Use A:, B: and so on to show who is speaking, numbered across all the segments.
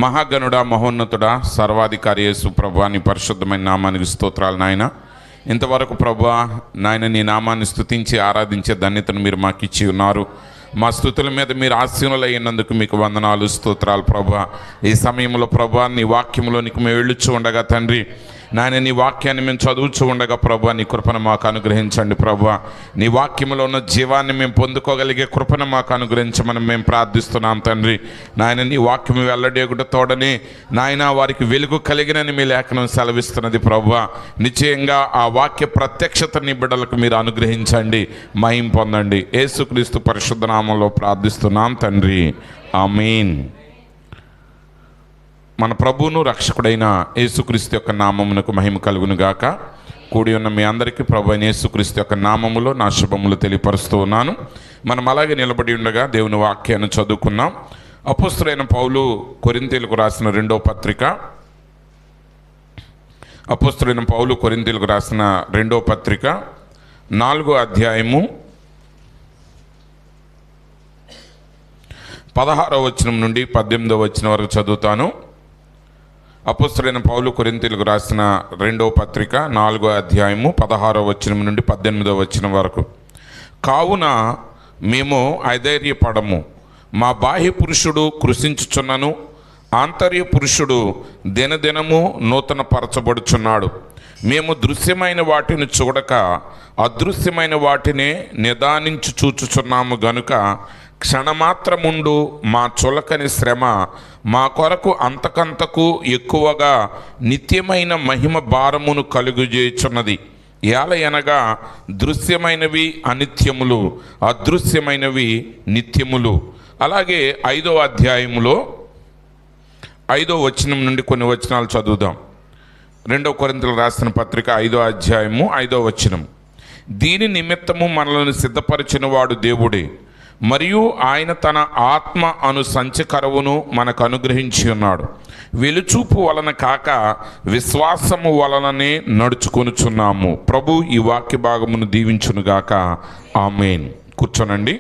A: మహాగణుడా, మహోన్నతుడా, సర్వాధికారి యేసు ప్రభువా, నీ పరిశుద్ధమైన నామానికి స్తోత్రాలు నాయన. ఇంతవరకు ప్రభువా నాయన, నీ నామాన్ని స్తుతించి ఆరాధించే ధన్యతను మీరు మాకు ఇచ్చి ఉన్నారు. మా స్తుతుల మీద మీరు ఆశీనులైనందుకు మీకు వందనాలు, స్తోత్రాలు ప్రభువా. ఈ సమయంలో ప్రభువా నీ వాక్యంలోనికి మేము వెళ్ళుచు ఉండగా తండ్రి నాయన, నీ వాక్యాన్ని మేము చదువుచూ ఉండగా ప్రభువా నీ కృపను మాకు అనుగ్రహించండి ప్రభువా. నీ వాక్యంలో ఉన్న జీవాన్ని మేము పొందుకోగలిగే కృపను మాకు అనుగ్రహించమని మేము ప్రార్థిస్తున్నాం తండ్రి. నాయన, నీ వాక్యం వెల్లడేగుట తోడని నాయన వారికి వెలుగు కలిగినని మీ లేఖనం సెలవిస్తున్నది ప్రభువా. నిశ్చయంగా ఆ వాక్య ప్రత్యక్షత నీ బిడ్డలకు మీరు అనుగ్రహించండి, మహిమ పొందండి. యేసుక్రీస్తు పరిశుద్ధ నామంలో ప్రార్థిస్తున్నాం తండ్రి, ఆమేన్. మన ప్రభువును రక్షకుడైన యేసుక్రీస్తు యొక్క నామమునకు మహిమ కలుగును గాక. కూడి ఉన్న మీ అందరికీ ప్రభు అయిన యేసుక్రీస్తు యొక్క నామములో నా శుభములు తెలియపరుస్తూ ఉన్నాను. మనం అలాగే నిలబడి ఉండగా దేవుని వాక్యాన్ని చదువుకున్నాం. అపోస్తలుడైన పౌలు కొరింథీయులకు రాసిన రెండో పత్రిక, అపోస్తలుడైన పౌలు కొరింథీయులకు రాసిన రెండో పత్రిక 4వ అధ్యాయము 16వ వచనం నుండి 18వ వచనం వరకు చదువుతాను. అపోస్తలుడైన పౌలు కొరింథీయులకు రాసిన రెండవ పత్రిక 4వ అధ్యాయము 16వ వచనం నుండి 18వ వచనం వరకు. కావున మేము అధైర్యపడము, మా బాహ్య పురుషుడు కృషించుచున్నను, ఆంతర్య పురుషుడు దినదినము నూతన పరచబడుచున్నాడు. మేము దృశ్యమైన వాటిని చూడక అదృశ్యమైన వాటినే నిదానించి చూచుచున్నాము గనుక క్షణమాత్రముండు మా చులకని శ్రమ మా కొరకు అంతకంతకు ఎక్కువగా నిత్యమైన మహిమ భారమును కలుగజేయుచున్నది. ఏలయనగా దృశ్యమైనవి అనిత్యములు, అదృశ్యమైనవి నిత్యములు. అలాగే 5వ అధ్యాయములో 5వ వచనం నుండి కొన్ని వచనాలు చదువుదాం. 2 కొరింథీయులకు రాసిన పత్రిక 5వ అధ్యాయము 5వ వచనం. దీని నిమిత్తము మనలను సిద్ధపరిచిన వాడు దేవుడే, మరియు ఆయన తన ఆత్మ అను సంచకరువును మనకు అనుగ్రహించి ఉన్నాడు. వెలుచూపు వలన కాక విశ్వాసము వలననే నడుచుకొనుచున్నాము. ప్రభు ఈ వాక్య భాగమును దీవించునుగాక, ఆమేన్. కూర్చోనండి.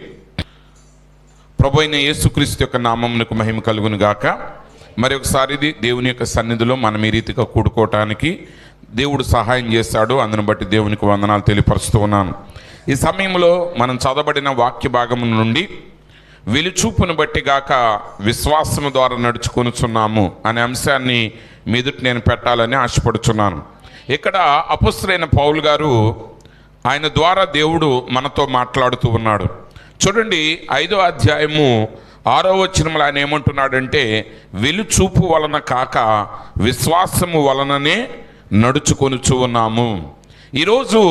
A: ప్రభు అయిన యేసుక్రీస్తు యొక్క నామమునకు మహిమ కలుగునుగాక. మరి ఒకసారి దేవుని యొక్క సన్నిధిలో మనం ఈ రీతిగా కూడుకోవటానికి దేవుడు సహాయం చేశాడు. అందును బట్టి దేవునికి వందనాలు తెలియపరుస్తూ ఉన్నాను. ఈ సమయంలో మనం చదవబడిన వాక్య భాగము నుండి వెలుచూపును బట్టి గాక విశ్వాసము ద్వారా నడుచుకొనుచున్నాము అనే అంశాన్ని మీదుట నేను పెట్టాలని ఆశపడుచున్నాను. ఇక్కడ అపోస్తలుడైన పౌలు గారు ఆయన ద్వారా దేవుడు మనతో మాట్లాడుతూ ఉన్నాడు. చూడండి, 5వ అధ్యాయము 6వ వచనంలో ఆయన ఏమంటున్నాడంటే, వెలుచూపు వలన కాక విశ్వాసము వలననే నడుచుకొనుచు ఉన్నాము. ఈరోజు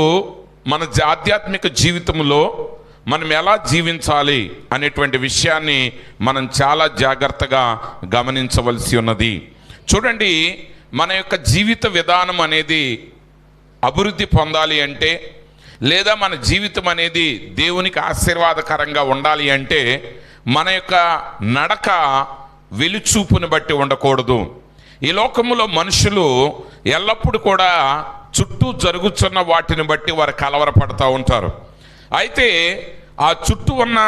A: మన ఆధ్యాత్మిక జీవితంలో మనం ఎలా జీవించాలి అనేటువంటి విషయాన్ని మనం చాలా జాగ్రత్తగా గమనించవలసి ఉన్నది. చూడండి, మన యొక్క జీవిత విధానం అనేది అభివృద్ధి పొందాలి అంటే, లేదా మన జీవితం అనేది దేవునికి ఆశీర్వాదకరంగా ఉండాలి అంటే మన యొక్క నడక వెలుచూపుని బట్టి ఉండకూడదు. ఈ లోకములో మనుషులు ఎల్లప్పుడూ కూడా చుట్టూ జరుగుతున్న వాటిని బట్టి వారు కలవరపడుతూ ఉంటారు. అయితే ఆ చుట్టూ ఉన్న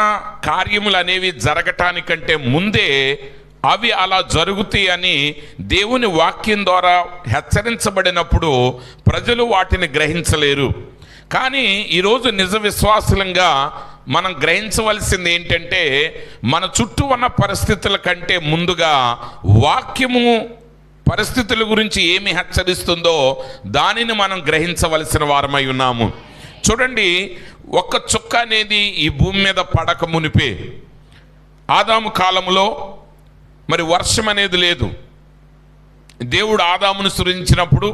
A: కార్యములు అనేవి జరగటానికంటే ముందే అవి అలా జరుగుతాయి అని దేవుని వాక్యం ద్వారా హెచ్చరించబడినప్పుడు ప్రజలు వాటిని గ్రహించలేరు. కానీ ఈరోజు నిజ విశ్వాసులంగా మనం గ్రహించవలసింది ఏంటంటే, మన చుట్టూ ఉన్న పరిస్థితుల కంటే ముందుగా వాక్యము పరిస్థితుల గురించి ఏమి హెచ్చరిస్తుందో దానిని మనం గ్రహించవలసిన వారమై ఉన్నాము. చూడండి, ఒక్క చుక్క అనేది ఈ భూమి మీద పడక మునిపే ఆదాము కాలంలో మరి వర్షం అనేది లేదు. దేవుడు ఆదామును సృజించినప్పుడు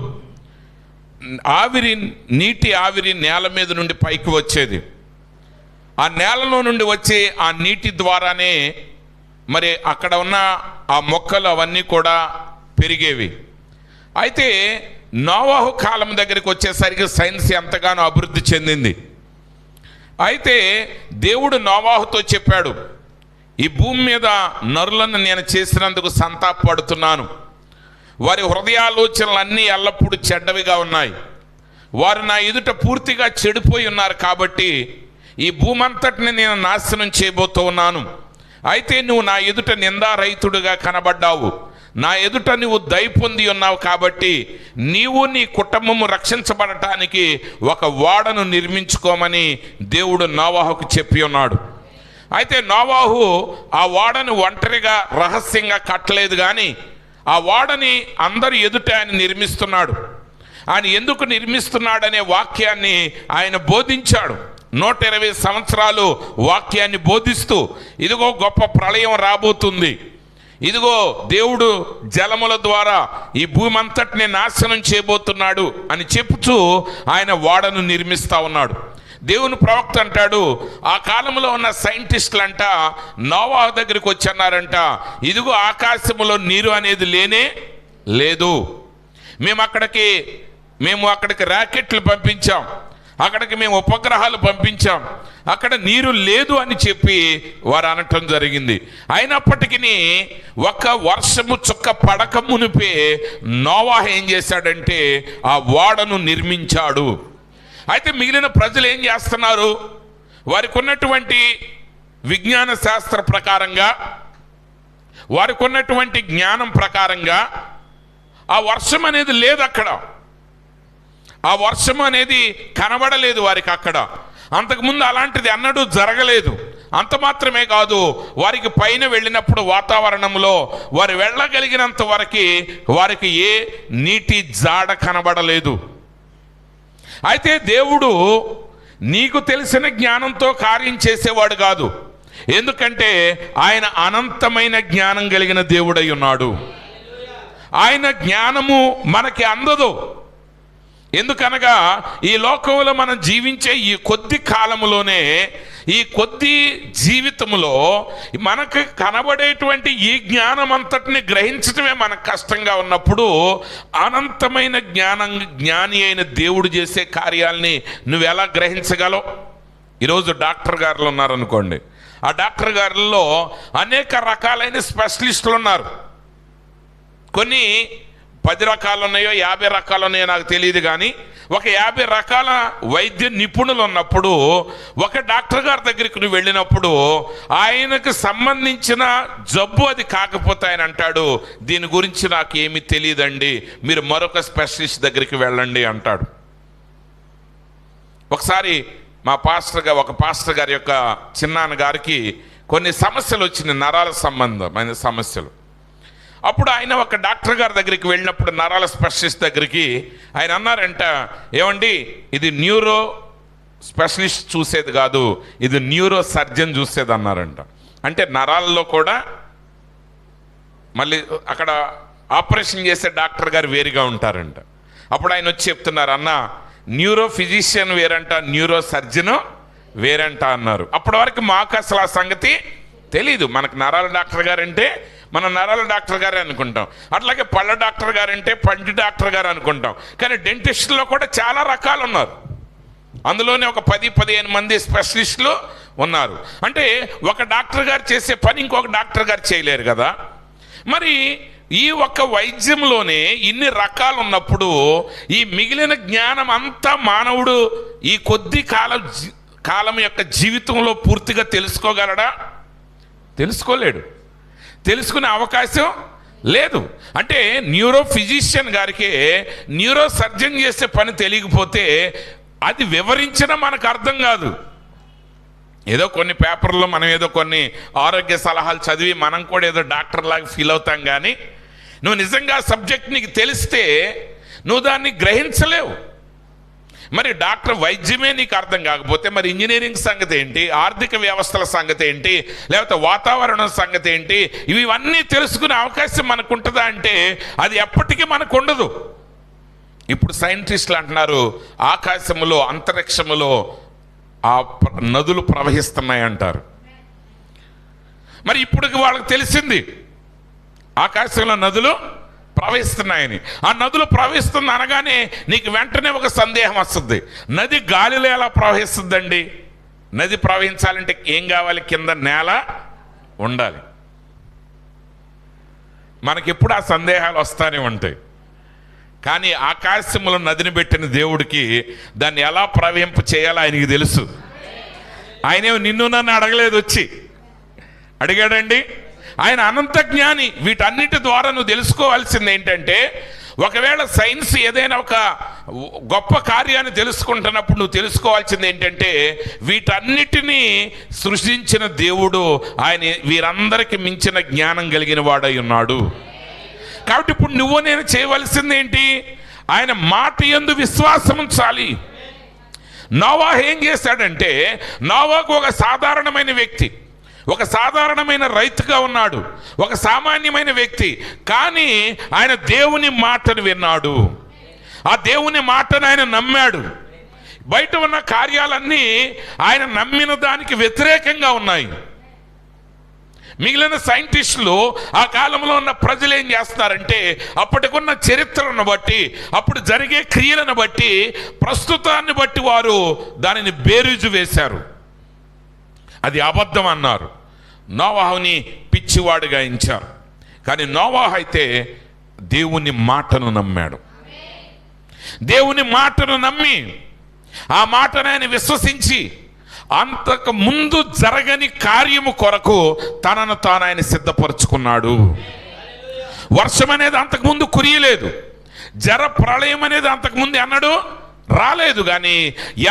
A: నీటి ఆవిరి నేల మీద నుండి పైకి వచ్చేది. ఆ నేలలో నుండి వచ్చే ఆ నీటి ద్వారానే మరి అక్కడ ఉన్న ఆ మొక్కలు అవన్నీ కూడా పెరిగేవి. అయితే నోవాహు కాలం దగ్గరికి వచ్చేసరికి సైన్స్ ఎంతగానో అభివృద్ధి చెందింది. అయితే దేవుడు నోవాహుతో చెప్పాడు, ఈ భూమి మీద నరులను నేను చేసినందుకు సంతాపడుతున్నాను. వారి హృదయాలోచనలన్నీ ఎల్లప్పుడూ చెడ్డవిగా ఉన్నాయి. వారు నా ఎదుట పూర్తిగా చెడిపోయి ఉన్నారు. కాబట్టి ఈ భూమంతటిని నేను నాశనం చేయబోతూ ఉన్నాను. అయితే నువ్వు నా ఎదుట నిందారహితుడిగా కనబడ్డావు. నా ఎదుట నీవు దయ పొంది ఉన్నావు కాబట్టి నీవు నీ కుటుంబము రక్షించబడటానికి ఒక ఓడను నిర్మించుకోమని దేవుడు నోవాహుకు చెప్పి ఉన్నాడు. అయితే నోవాహు ఆ ఓడను ఒంటరిగా రహస్యంగా కట్టలేదు, కానీ ఆ ఓడని అందరి ఎదుట ఆయన నిర్మిస్తున్నాడు. ఆయన ఎందుకు నిర్మిస్తున్నాడనే వాక్యాన్ని ఆయన బోధించాడు. 120 సంవత్సరాలు వాక్యాన్ని బోధిస్తూ, ఇదిగో గొప్ప ప్రళయం రాబోతుంది, ఇదిగో దేవుడు జలముల ద్వారా ఈ భూమి అంతటిని నాశనం చేయబోతున్నాడు అని చెప్పుచూ ఆయన ఓడను నిర్మిస్తూ ఉన్నాడు. దేవుని ప్రవక్త అంటాడు, ఆ కాలంలో ఉన్న సైంటిస్టులంట నోవాహు దగ్గరికి వచ్చి అన్నారంట, ఇదిగో ఆకాశములో నీరు అనేది లేనే లేదు, మేము అక్కడికి రాకెట్లు పంపించాం, అక్కడికి మేము ఉపగ్రహాలు పంపించాం, అక్కడ నీరు లేదు అని చెప్పి వారు అనటం జరిగింది. అయినప్పటికీ ఒక్క వర్షము చుక్క పడక మునిపే నోవాహు ఏం చేశాడంటే ఆ ఓడను నిర్మించాడు. అయితే మిగిలిన ప్రజలు ఏం చేస్తున్నారు? వారికి ఉన్నటువంటి విజ్ఞాన శాస్త్ర ప్రకారంగా, వారికి ఉన్నటువంటి జ్ఞానం ప్రకారంగా ఆ వర్షం అనేది లేదు, అక్కడ ఆ వర్షం అనేది కనబడలేదు వారికి. అక్కడ అంతకుముందు అలాంటిది అన్నడూ జరగలేదు. అంత మాత్రమే కాదు, వారికి పైన వెళ్ళినప్పుడు వాతావరణంలో వారు వెళ్ళగలిగినంత వరకు వారికి ఏ నీటి జాడ కనబడలేదు. అయితే దేవుడు నీకు తెలిసిన జ్ఞానంతో కార్యం చేసేవాడు కాదు, ఎందుకంటే ఆయన అనంతమైన జ్ఞానం కలిగిన దేవుడై ఉన్నాడు. ఆయన జ్ఞానము మనకి అందదు. ఎందుకనగా ఈ లోకంలో మనం జీవించే ఈ కొద్ది కాలములోనే, ఈ కొద్ది జీవితంలో మనకు కనబడేటువంటి ఈ జ్ఞానం అంతటిని గ్రహించడమే మనకు కష్టంగా ఉన్నప్పుడు, అనంతమైన జ్ఞాని అయిన దేవుడు చేసే కార్యాలని నువ్వు ఎలా గ్రహించగలవు? ఈరోజు డాక్టర్ గారులు ఉన్నారనుకోండి, ఆ డాక్టర్ గారుల్లో అనేక రకాలైన స్పెషలిస్టులు ఉన్నారు. కొన్ని 10 రకాలు ఉన్నాయో 50 రకాలు ఉన్నాయో నాకు తెలియదు, కానీ ఒక 50 రకాల వైద్య నిపుణులు ఉన్నప్పుడు ఒక డాక్టర్ గారి దగ్గరికి నువ్వు వెళ్ళినప్పుడు ఆయనకు సంబంధించిన జబ్బు అది కాకపోతే ఆయన అంటాడు, దీని గురించి నాకు ఏమీ తెలియదండి, మీరు మరొక స్పెషలిస్ట్ దగ్గరికి వెళ్ళండి అంటాడు. ఒకసారి ఒక పాస్టర్ గారి యొక్క చిన్నాన్న గారికి కొన్ని సమస్యలు వచ్చినాయి, నరాల సంబంధమైన సమస్యలు. అప్పుడు ఆయన ఒక డాక్టర్ గారి దగ్గరికి వెళ్ళినప్పుడు, నరాల స్పెషలిస్ట్ దగ్గరికి, ఆయన అన్నారంట, ఏమండి ఇది న్యూరో స్పెషలిస్ట్ చూసేది కాదు, ఇది న్యూరో సర్జన్ చూసేది అన్నారంట. అంటే నరాల్లో కూడా మళ్ళీ అక్కడ ఆపరేషన్ చేసే డాక్టర్ గారు వేరుగా ఉంటారంట. అప్పుడు ఆయన వచ్చి చెప్తున్నారు, అన్న న్యూరో ఫిజిషియన్ వేరంట, న్యూరో సర్జన్ వేరంట అన్నారు. అప్పటి వరకు మాకు అసలు ఆ సంగతి తెలీదు. మనకు నరాల డాక్టర్ గారు అంటే మనం నరాల డాక్టర్ గారే అనుకుంటాం, అట్లాగే పళ్ళ డాక్టర్ గారు అంటే పంటి డాక్టర్ గారు అనుకుంటాం. కానీ డెంటిస్టులో కూడా చాలా రకాలు ఉన్నారు, అందులోనే ఒక 10-15 మంది స్పెషలిస్టులు ఉన్నారు. అంటే ఒక డాక్టర్ గారు చేసే పని ఇంకొక డాక్టర్ గారు చేయలేరు కదా. మరి ఈ ఒక్క వైద్యంలోనే ఇన్ని రకాలు ఉన్నప్పుడు ఈ మిగిలిన జ్ఞానం అంతా మానవుడు ఈ కొద్ది కాలం యొక్క జీవితంలో పూర్తిగా తెలుసుకోగలడా? తెలుసుకోలేడు, తెలుసుకునే అవకాశం లేదు. అంటే న్యూరో ఫిజిషియన్ గారికి న్యూరో సర్జన్ చేసే పని తెలియకపోతే అది వివరించినా మనకు అర్థం కాదు. ఏదో కొన్ని పేపర్లో మనం ఏదో కొన్ని ఆరోగ్య సలహాలు చదివి మనం కూడా ఏదో డాక్టర్ లాగా ఫీల్ అవుతాం, కానీ నువ్వు నిజంగా సబ్జెక్ట్ నీకు తెలిస్తే నువ్వు దాన్ని గ్రహించలేవు. మరి డాక్టర్ వైద్యమే నీకు అర్థం కాకపోతే మరి ఇంజనీరింగ్ సంగతి ఏంటి, ఆర్థిక వ్యవస్థల సంగతి ఏంటి, లేకపోతే వాతావరణం సంగతి ఏంటి, ఇవన్నీ తెలుసుకునే అవకాశం మనకు ఉంటుందా అంటే అది ఎప్పటికీ మనకు ఉండదు. ఇప్పుడు సైంటిస్టులు అంటున్నారు, ఆకాశములో అంతరిక్షములో ఆ నదులు ప్రవహిస్తున్నాయి అంటారు. మరి ఇప్పటికి వాళ్ళకి తెలిసింది ఆకాశంలో నదులు ప్రవహిస్తున్నాయని. ఆ నదులు ప్రవహిస్తుంది అనగానే నీకు వెంటనే ఒక సందేహం వస్తుంది, నది గాలిలో ఎలా ప్రవహిస్తుందండి? నది ప్రవహించాలంటే ఏం కావాలి? కింద నేల ఉండాలి. మనకెప్పుడు ఆ సందేహాలు వస్తూనే ఉంటాయి. కానీ ఆకాశంలో నదిని పెట్టిన దేవుడికి దాన్ని ఎలా ప్రవహింప చేయాలో ఆయనకి తెలుసు. ఆయనేమో నిన్ను నన్ను అడగలేదు, వచ్చి అడిగాడండి. ఆయన అనంత జ్ఞాని. వీటన్నిటి ద్వారా నువ్వు తెలుసుకోవాల్సింది ఏంటంటే, ఒకవేళ సైన్స్ ఏదైనా ఒక గొప్ప కార్యాన్ని తెలుసుకుంటున్నప్పుడు నువ్వు తెలుసుకోవాల్సింది ఏంటంటే, వీటన్నిటినీ సృష్టించిన దేవుడు ఆయన వీరందరికీ మించిన జ్ఞానం కలిగిన వాడై ఉన్నాడు. కాబట్టి ఇప్పుడు నువ్వు నేను చేయవలసింది ఏంటి? ఆయన మాట యందు విశ్వాసం ఉంచాలి. నోవాహు ఏం చేశాడంటే, నోవాహు ఒక సాధారణమైన వ్యక్తి, ఒక సాధారణమైన రైతుగా ఉన్నాడు, ఒక సామాన్యమైన వ్యక్తి. కానీ ఆయన దేవుని మాటను విన్నాడు, ఆ దేవుని మాటను ఆయన నమ్మాడు. బయట ఉన్న కార్యాలన్నీ ఆయన నమ్మిన దానికి వ్యతిరేకంగా ఉన్నాయి. మిగిలిన సైంటిస్టులు, ఆ కాలంలో ఉన్న ప్రజలు ఏం చేస్తున్నారంటే, అప్పటికున్న చరిత్రను బట్టి, అప్పుడు జరిగే క్రియలను బట్టి, ప్రస్తుతాన్ని బట్టి వారు దానిని బేరీజు వేశారు. అది అబద్ధం అన్నారు. నోవాహుని పిచ్చివాడుగా ఎంచారు. కానీ నోవాహు అయితే దేవుని మాటను నమ్మాడు. దేవుని మాటను నమ్మి, ఆ మాటను ఆయన విశ్వసించి, అంతకు ముందు జరగని కార్యము కొరకు తనను తాను ఆయన సిద్ధపరుచుకున్నాడు. వర్షం అనేది అంతకుముందు కురియలేదు, జర ప్రళయం అనేది అంతకుముందు ఎన్నడూ రాలేదు. కానీ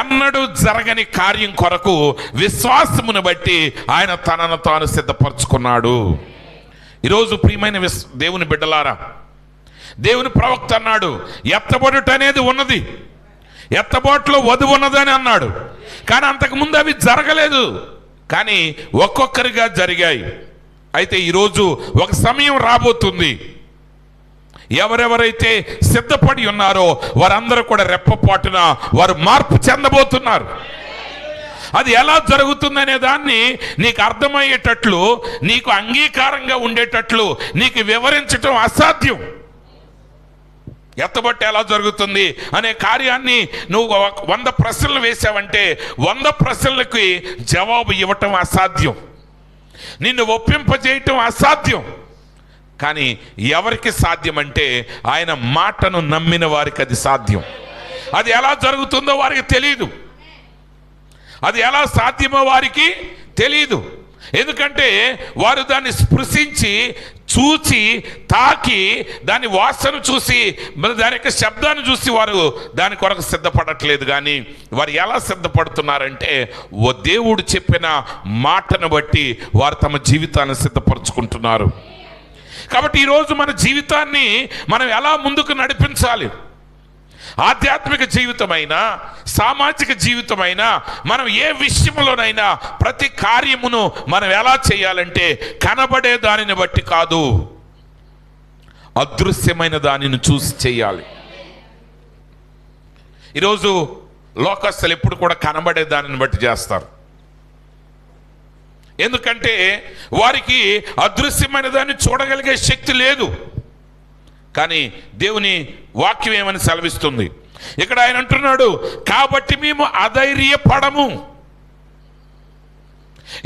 A: ఎన్నడూ జరగని కార్యం కొరకు విశ్వాసమును బట్టి ఆయన తనను తాను సిద్ధపరచుకున్నాడు. ఈరోజు ప్రియమైన దేవుని బిడ్డలారా, దేవుని ప్రవక్త అన్నాడు, ఎత్తబడుట అనేది ఉన్నది, ఎత్తబోట్లో వధువు ఉన్నదని అన్నాడు. కానీ అంతకుముందు అవి జరగలేదు, కానీ ఒక్కొక్కరిగా జరిగాయి. అయితే ఈరోజు ఒక సమయం రాబోతుంది, ఎవరెవరైతే సిద్ధపడి ఉన్నారో వారందరూ కూడా రెప్పపాటున వారు మార్పు చెందబోతున్నారు. అది ఎలా జరుగుతుందనే దాన్ని నీకు అర్థమయ్యేటట్లు, నీకు అంగీకారంగా ఉండేటట్లు నీకు వివరించటం అసాధ్యం. ఎత్తబట్టి ఎలా జరుగుతుంది అనే కార్యాన్ని నువ్వు 100 ప్రశ్నలు వేసావంటే 100 ప్రశ్నలకి జవాబు ఇవ్వటం అసాధ్యం, నిన్ను ఒప్పింపజేయటం అసాధ్యం. కానీ ఎవరికి సాధ్యం అంటే, ఆయన మాటను నమ్మిన వారికి అది సాధ్యం. అది ఎలా జరుగుతుందో వారికి తెలియదు, అది ఎలా సాధ్యమో వారికి తెలియదు. ఎందుకంటే వారు దాన్ని స్పృశించి, చూచి, తాకి, దాని వాసన చూసి, దాని యొక్క శబ్దాన్ని చూసి వారు దాని కొరకు సిద్ధపడట్లేదు. కానీ వారు ఎలా సిద్ధపడుతున్నారంటే, ఓ దేవుడు చెప్పిన మాటను బట్టి వారు తమ జీవితాన్ని సిద్ధపరచుకుంటున్నారు. కాబట్టి ఈరోజు మన జీవితాన్ని మనం ఎలా ముందుకు నడిపించాలి? ఆధ్యాత్మిక జీవితమైనా, సామాజిక జీవితమైనా, మనం ఏ విషయంలోనైనా ప్రతి కార్యమును మనం ఎలా చేయాలంటే, కనబడే దానిని బట్టి కాదు, అదృశ్యమైన దానిని చూసి చేయాలి. ఈరోజు లోకస్తులు ఎప్పుడు కూడా కనబడే దానిని బట్టి చేస్తారు. ఎందుకంటే వారికి అదృశ్యమైన దాన్ని చూడగలిగే శక్తి లేదు. కానీ దేవుని వాక్యం ఏమని సెలవిస్తుంది? ఇక్కడ ఆయన అంటున్నాడు, కాబట్టి మేము అధైర్యపడము.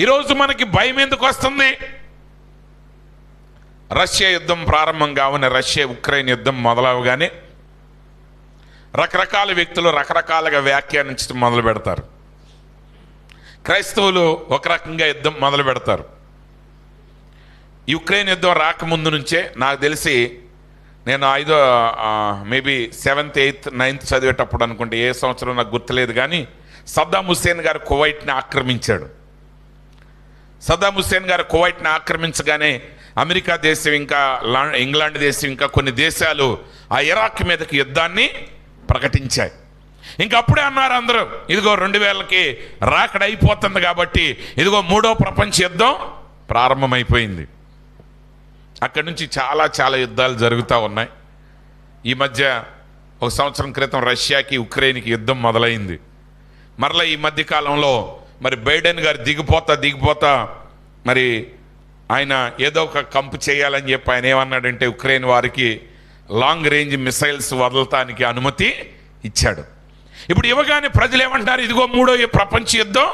A: ఈరోజు మనకి భయం ఎందుకు వస్తుంది? రష్యా యుద్ధం ప్రారంభం కావని, రష్యా ఉక్రెయిన్ యుద్ధం మొదలవగానే రకరకాల వ్యక్తులు రకరకాలుగా వ్యాఖ్యానించడం మొదలు పెడతారు. క్రైస్తవులు ఒక రకంగా యుద్ధం మొదలు పెడతారు. యుక్రెయిన్ యుద్ధం రాకముందు నుంచే నాకు తెలిసి, నేను మేబీ 7th 8th 9th చదివేటప్పుడు అనుకుంటే, ఏ సంవత్సరం నాకు గుర్తులేదు, కానీ సద్దాం హుస్సేన్ గారు కువైట్ని ఆక్రమించాడు. సద్దాం హుస్సేన్ గారు కువైట్ని ఆక్రమించగానే అమెరికా దేశం, ఇంకా ఇంగ్లాండ్ దేశం, ఇంకా కొన్ని దేశాలు ఆ ఇరాక్ మీదకి యుద్ధాన్ని ప్రకటించాయి. ఇంకా అప్పుడే అన్నారు అందరూ, ఇదిగో 2000కి రాకడ అయిపోతుంది కాబట్టి ఇదిగో 3వ ప్రపంచ యుద్ధం ప్రారంభమైపోయింది. అక్కడి నుంచి చాలా చాలా యుద్ధాలు జరుగుతూ ఉన్నాయి. ఈ మధ్య 1 సంవత్సరం క్రితం రష్యాకి ఉక్రెయిన్కి యుద్ధం మొదలైంది. మరలా ఈ మధ్య కాలంలో మరి బైడెన్ గారు దిగిపోతా మరి ఆయన ఏదో ఒక కంపు చేయాలని చెప్పి ఆయన ఏమన్నాడంటే, ఉక్రెయిన్ వారికి లాంగ్ రేంజ్ మిసైల్స్ వదలటానికి అనుమతి ఇచ్చాడు. ఇప్పుడు ఇవ్వగానే ప్రజలు ఏమంటారు, ఇదిగో 3వ ప్రపంచ యుద్ధం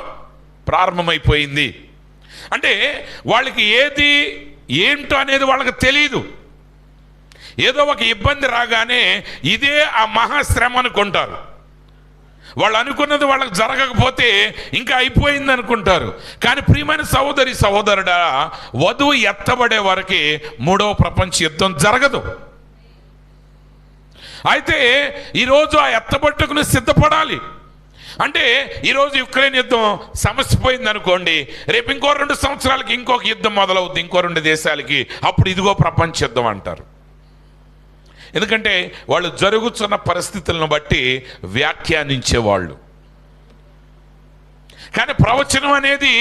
A: ప్రారంభమైపోయింది అంటే వాళ్ళకి ఏది ఏంటో అనేది వాళ్ళకి తెలియదు. ఏదో ఒక ఇబ్బంది రాగానే ఇదే ఆ మహాశ్రమ అనుకుంటారు. వాళ్ళు అనుకున్నది వాళ్ళకి జరగకపోతే ఇంకా అయిపోయింది అనుకుంటారు. కానీ ప్రియమైన సహోదరి సహోదరుడా, వధువు ఎత్తబడే వరకు మూడవ ప్రపంచ యుద్ధం జరగదు. అయితే ఈరోజు ఆ ఎత్తబట్టుకుని సిద్ధపడాలి. అంటే ఈరోజు యుక్రెయిన్ యుద్ధం సమస్యపోయింది అనుకోండి, రేపు ఇంకో 2 సంవత్సరాలకి ఇంకొక యుద్ధం మొదలవుద్ది, ఇంకో 2 దేశాలకి. అప్పుడు ఇదిగో ప్రపంచ యుద్ధం అంటారు. ఎందుకంటే వాళ్ళు జరుగుతున్న పరిస్థితులను బట్టి వ్యాఖ్యానించేవాళ్ళు. కానీ ప్రవచనం అనేది